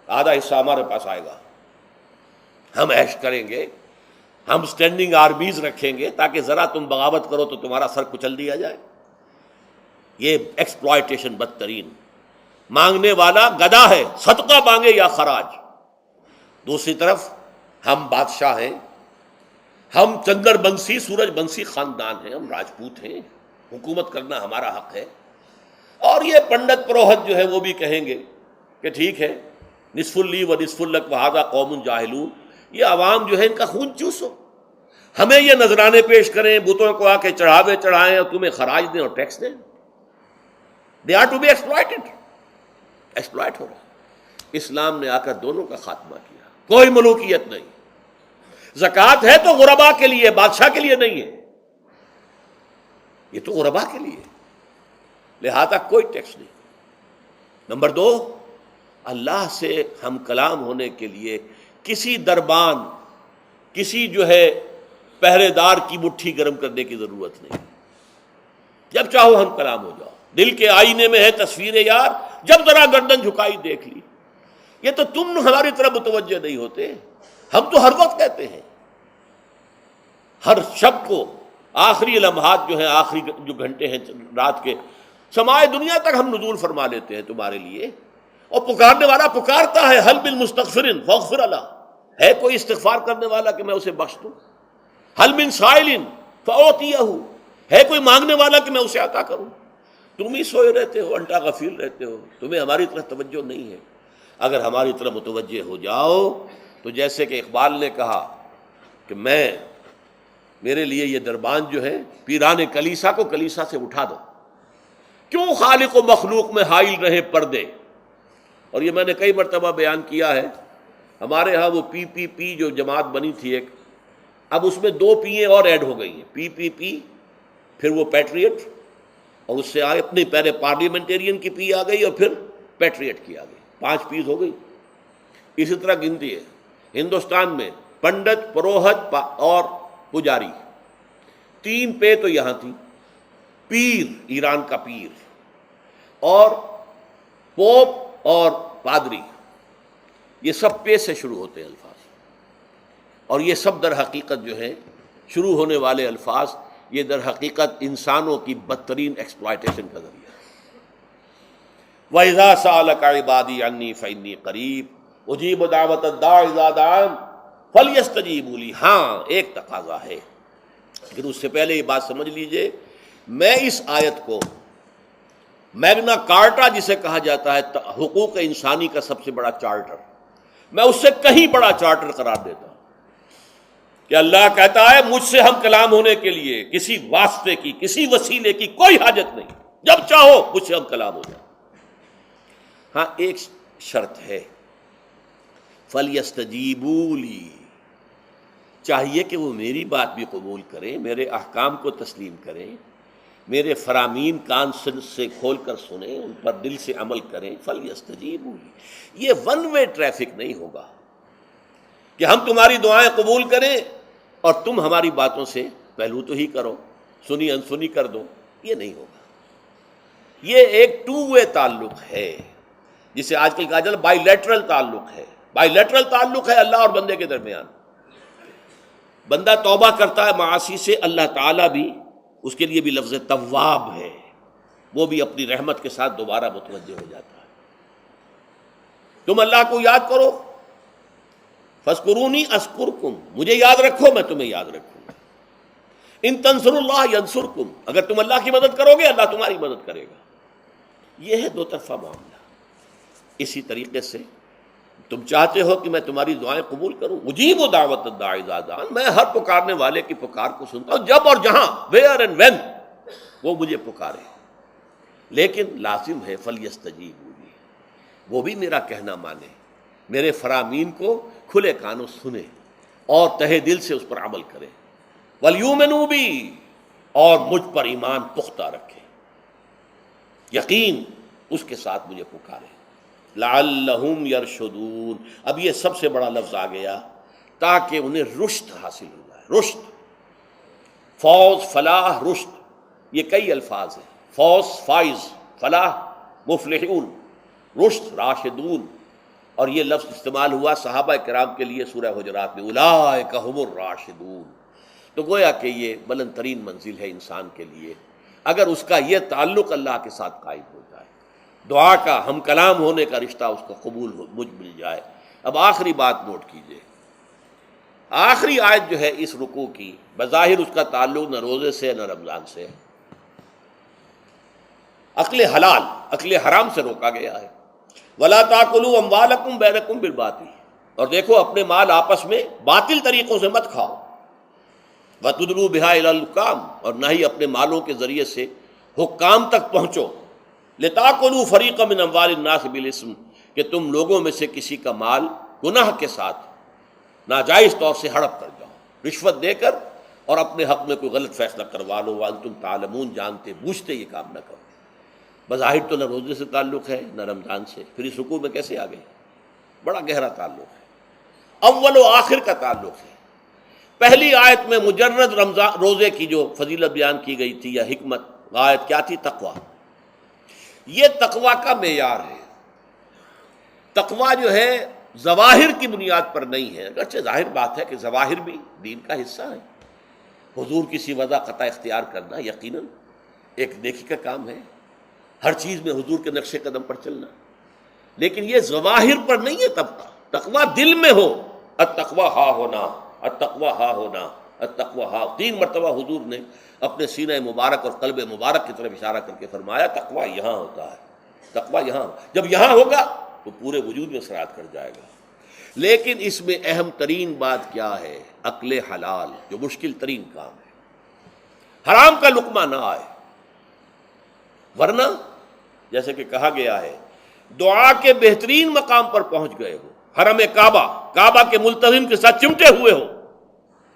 [SPEAKER 1] آدھا حصہ ہمارے پاس آئے گا، ہم عیش کریں گے، ہم اسٹینڈنگ آرمیز رکھیں گے تاکہ ذرا تم بغاوت کرو تو تمہارا سر کچل دیا جائے۔ یہ ایکسپلائٹیشن بدترین۔ مانگنے والا گدھا ہے، صدقہ مانگے یا خراج۔ دوسری طرف ہم بادشاہ ہیں، ہم چندر بنسی سورج بنسی خاندان ہیں، ہم راجپوت ہیں، حکومت کرنا ہمارا حق ہے۔ اور یہ پنڈت پروہت جو ہے وہ بھی کہیں گے کہ ٹھیک ہے، نصف لی و نصف لک وہذا قوم جاہلون، یہ عوام جو ہے ان کا خون چوسو، ہمیں یہ نذرانے پیش کریں، بتوں کو آ کے چڑھاوے چڑھائیں اور تمہیں خراج دیں اور ٹیکس دیں۔ They are to be exploited, exploit ہو رہا ہے۔ اسلام نے آ کر دونوں کا خاتمہ کیا، کوئی ملوکیت نہیں۔ زکوٰۃ ہے تو غربا کے لیے، بادشاہ کے لیے نہیں ہے، یہ تو غربا کے لیے، لہذا کوئی ٹیکس نہیں۔ نمبر 2، اللہ سے ہم کلام ہونے کے لیے کسی دربان، کسی جو ہے پہرے دار کی مٹھی گرم کرنے کی ضرورت نہیں۔ جب چاہو ہم کلام ہو جاؤ، دل کے آئینے میں ہے تصویر یار، جب ذرا گردن جھکائی دیکھ لی۔ یہ تو تم ہماری طرف متوجہ نہیں ہوتے، ہم تو ہر وقت کہتے ہیں، ہر شب کو آخری لمحات جو ہیں، آخری جو گھنٹے ہیں رات کے، سمائے دنیا تک ہم نزول فرما لیتے ہیں تمہارے لیے۔ اور پکارنے والا پکارتا ہے، حل بالمستغفر فاغفر له، ہے کوئی استغفار کرنے والا کہ میں اسے بخش دوں؟ حل من سائل فاعطیہ، ہے کوئی مانگنے والا کہ میں اسے عطا کروں؟ تم ہی سوئے رہتے ہو، انٹا غفیر رہتے ہو، تمہیں ہماری طرف توجہ نہیں ہے۔ اگر ہماری طرف متوجہ ہو جاؤ تو جیسے کہ اقبال نے کہا کہ میرے لیے یہ دربان جو ہے، پیران کلیسا کو کلیسا سے اٹھا دو، کیوں خالق و مخلوق میں حائل رہے پردے۔ اور یہ میں نے کئی مرتبہ بیان کیا ہے، ہمارے ہاں وہ پی جو جماعت بنی تھی ایک، اب اس میں 2 پییں اور ایڈ ہو گئی ہیں، پی، پھر وہ پیٹریٹ، اور اس سے آگے اپنی پہلے پارلیمنٹیرین کی پی آ گئی اور پھر پیٹریٹ کی آ گئی، 5 پیز ہو گئی۔ اسی طرح گنتی ہے ہندوستان میں، پنڈت، پروہت اور پجاری، 3 پے تو یہاں تھی، پیر ایران کا پیر، اور پوپ اور پادری، یہ سب پے سے شروع ہوتے ہیں الفاظ، اور یہ سب در حقیقت جو ہے شروع ہونے والے الفاظ، یہ در حقیقت انسانوں کی بدترین ایکسپلائٹیشن کا ذریعہ ہے۔ وَإِذَا سَأَلَكَ عِبَادِي عَنِّي فَإِنِّي قَرِيبٌ أُجِيبُ دَعْوَةَ الدَّاعِ إِذَا دَعَانِ فَلْيَسْتَجِيبُوا لِي۔ ہاں ایک تقاضا ہے، لیکن اس سے پہلے یہ بات سمجھ لیجئے، میں اس آیت کو میگنا کارٹا جسے کہا جاتا ہے حقوق انسانی کا سب سے بڑا چارٹر، میں اس سے کہیں بڑا چارٹر قرار دیتا ہوں کہ اللہ کہتا ہے مجھ سے ہم کلام ہونے کے لیے کسی واسطے کی، کسی وسیلے کی کوئی حاجت نہیں، جب چاہو مجھ سے ہم کلام ہو جائے۔ ہاں ایک شرط ہے، فَلْيَسْتَجِيبُوا لِي، چاہیے کہ وہ میری بات بھی قبول کریں، میرے احکام کو تسلیم کریں، میرے فرامین کان سے کھول کر سنیں، ان پر دل سے عمل کریں۔ فَلْيَسْتَجِيبُوا لِي، یہ ون وے ٹریفک نہیں ہوگا کہ ہم تمہاری دعائیں قبول کریں اور تم ہماری باتوں سے پہلو تو ہی کرو، سنی انسنی کر دو، یہ نہیں ہوگا۔ یہ ایک 2 وے تعلق ہے، جسے آج کل کہا جاتا ہے بائی لیٹرل تعلق ہے۔ بائی لیٹرل تعلق ہے اللہ اور بندے کے درمیان، بندہ توبہ کرتا ہے معاصی سے، اللہ تعالیٰ بھی اس کے لیے بھی لفظ تواب ہے، وہ بھی اپنی رحمت کے ساتھ دوبارہ متوجہ ہو جاتا ہے۔ تم اللہ کو یاد کرو، فاذکرونی اذکرکم، مجھے یاد رکھو میں تمہیں یاد رکھوں گا۔ ان تنصروا اللہ ینصرکم، اگر تم اللہ کی مدد کرو گے اللہ تمہاری مدد کرے گا۔ یہ ہے 2 طرفہ معاملہ۔ اسی طریقے سے تم چاہتے ہو کہ میں تمہاری دعائیں قبول کروں، اجیب دعوت الداعی اذا دعان، میں ہر پکارنے والے کی پکار کو سنتا ہوں، جب اور جہاں، ویئر اینڈ وین وہ مجھے پکارے، لیکن لازم ہے فلیستجیبوا لی، وہ بھی میرا کہنا مانے، میرے فرامین کو کھلے کانوں سنے اور تہہ دل سے اس پر عمل کرے، ولیؤمنوا بی، اور مجھ پر ایمان پختہ رکھے، یقین اس کے ساتھ مجھے پکارے۔ لعلہم یرشدون، اب یہ سب سے بڑا لفظ آ گیا، تاکہ انہیں رشد حاصل ہو جائے۔ رشد، فوز، فلاح، رشد، یہ کئی الفاظ ہیں، فوز، فائز، فلاح مفلحون، رشد راشدون، اور یہ لفظ استعمال ہوا صحابہ کرام کے لیے سورہ حجرات میں، اولئک هم الراشدون۔ تو گویا کہ یہ بلند ترین منزل ہے انسان کے لیے اگر اس کا یہ تعلق اللہ کے ساتھ قائم ہو جائے، دعا کا ہم کلام ہونے کا رشتہ اس کو قبول مجھ مل جائے۔ اب آخری بات نوٹ کیجئے، آخری آیت جو ہے اس رکوع کی، بظاہر اس کا تعلق نہ روزے سے نہ رمضان سے، اکل حلال اکل حرام سے روکا گیا ہے۔ وَلَا تَأْكُلُوا أَمْوَالَكُمْ بَيْنَكُمْ بِالْبَاطِلِ، اور دیکھو اپنے مال آپس میں باطل طریقوں سے مت کھاؤ۔ وَتُدْلُوا بِهَا إِلَى الْحُكَّامِ، اور نہ ہی اپنے مالوں کے ذریعے سے حکام تک پہنچو۔ لِتَأْكُلُوا فَرِيقًا مِّنْ أَمْوَالِ النَّاسِ بِالْإِثْمِ، کہ تم لوگوں میں سے کسی کا مال گناہ کے ساتھ ناجائز طور سے ہڑپ کر جاؤ، رشوت دے کر، اور اپنے حق میں کوئی غلط فیصلہ کروا لو، وَأَنْتُمْ تَعْلَمُونَ، جانتے بوجھتے یہ کام نہ کرو۔ بظاہر تو نہ روزے سے تعلق ہے نہ رمضان سے، پھر اس رکوع میں کیسے آ گئے؟ بڑا گہرا تعلق ہے، اول و آخر کا تعلق ہے۔ پہلی آیت میں مجرد رمضان روزے کی جو فضیلت بیان کی گئی تھی یا حکمت، آیت کیا تھی؟ تقویٰ۔ یہ تقویٰ کا معیار ہے۔ تقویٰ جو ہے ظواہر کی بنیاد پر نہیں ہے، اگرچہ ظاہر بات ہے کہ ظواہر بھی دین کا حصہ ہے، حضور کسی وضع قطع اختیار کرنا یقیناً ایک نیکی کا کام ہے، ہر چیز میں حضور کے نقش قدم پر چلنا، لیکن یہ ظواہر پر نہیں ہے طبقہ، تقویٰ دل میں ہو۔ التقویٰ ہا ہونا، التقویٰ ہا ہونا، التقویٰ ہا، 3 مرتبہ حضور نے اپنے سینہ مبارک اور قلب مبارک کی طرف اشارہ کر کے فرمایا تقویٰ یہاں ہوتا ہے، تقویٰ یہاں، جب یہاں ہوگا تو پورے وجود میں سرایت کر جائے گا۔ لیکن اس میں اہم ترین بات کیا ہے؟ عقل حلال، جو مشکل ترین کام ہے، حرام کا لقمہ نہ آئے، ورنہ جیسے کہ کہا گیا ہے دعا کے بہترین مقام پر پہنچ گئے ہو، حرم کعبہ کے ملتزم کے ساتھ چمٹے ہوئے ہو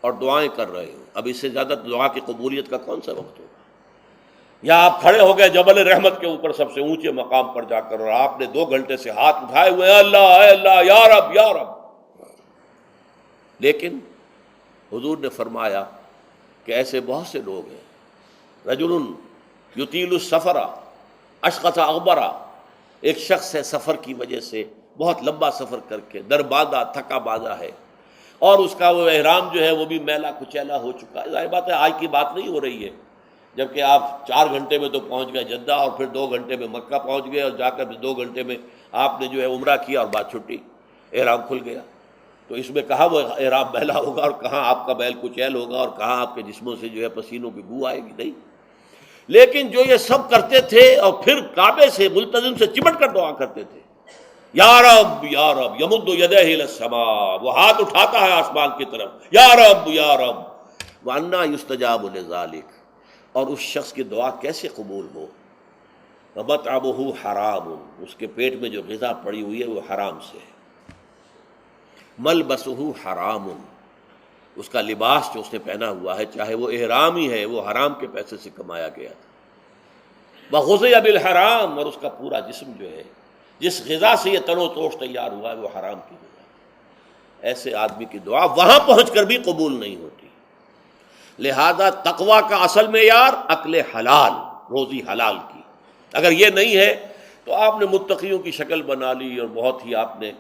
[SPEAKER 1] اور دعائیں کر رہے ہو، اب اس سے زیادہ دعا کی قبولیت کا کون سا وقت ہوگا؟ یا آپ کھڑے ہو گئے جبل رحمت کے اوپر سب سے اونچے مقام پر جا کر، اور آپ نے 2 گھنٹے سے ہاتھ اٹھائے ہوئے، اللہ اے اللہ یا رب یا رب، لیکن حضور نے فرمایا کہ ایسے بہت سے لوگ ہیں، رجل یطیل السفر اشخص اغبرا، ایک شخص ہے سفر کی وجہ سے بہت لمبا سفر کر کے درباندہ تھکا باندھا ہے، اور اس کا وہ احرام جو ہے وہ بھی میلا کچیلا ہو چکا ہے۔ ظاہر بات ہے آج کی بات نہیں ہو رہی ہے، جبکہ آپ 4 گھنٹے میں تو پہنچ گئے جدہ، اور پھر 2 گھنٹے میں مکہ پہنچ گئے، اور جا کر 2 گھنٹے میں آپ نے جو ہے عمرہ کیا اور بات چھٹی، احرام کھل گیا۔ تو اس میں کہاں وہ احرام میلا ہوگا، اور کہاں آپ کا بیل کچیل ہوگا، اور کہاں آپ کے جسموں سے جو ہے پسینوں کی بو آئے گی؟ نہیں۔ لیکن جو یہ سب کرتے تھے اور پھر کعبے سے ملتزم سے چمٹ کر دعا کرتے تھے، یا رب یا رب، یمد یدہ الی السماء، وہ ہاتھ اٹھاتا ہے آسمان کی طرف، یا رب یا رب، وَأَنَّىٰ يُسْتَجَابُ لِذَٰلِكَ، اور اس شخص کی دعا کیسے قبول ہو؟ وَمَطْعَمُهُ حَرَامٌ، اس کے پیٹ میں جو غذا پڑی ہوئی ہے وہ حرام سے ہے، مَلْبَسُهُ حَرَامٌ، اس کا لباس جو اس نے پہنا ہوا ہے چاہے وہ احرام ہی ہے وہ حرام کے پیسے سے کمایا گیا تھا، وَغُذِيَ بِالْحَرَام، اور اس کا پورا جسم جو ہے جس غذا سے یہ تن و توش تیار ہوا ہے وہ حرام کی غذا ہے۔ ایسے آدمی کی دعا وہاں پہنچ کر بھی قبول نہیں ہوتی۔ لہذا تقویٰ کا اصل معیار عقل حلال، روزی حلال کی، اگر یہ نہیں ہے تو آپ نے متقیوں کی شکل بنا لی، اور بہت ہی آپ نے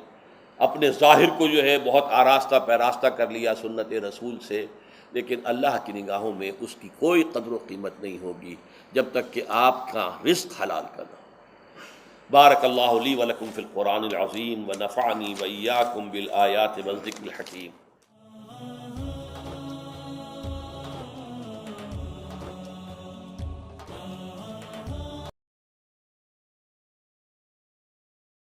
[SPEAKER 1] اپنے ظاہر کو جو ہے بہت آراستہ پیراستہ کر لیا سنت رسول سے، لیکن اللہ کی نگاہوں میں اس کی کوئی قدر و قیمت نہیں ہوگی جب تک کہ آپ کا رزق حلال کا نہ ہو۔ بارک اللہ لی ولکم فی القرآن العظیم ونفعنی وإیاکم بالآیات والذکر الحکیم۔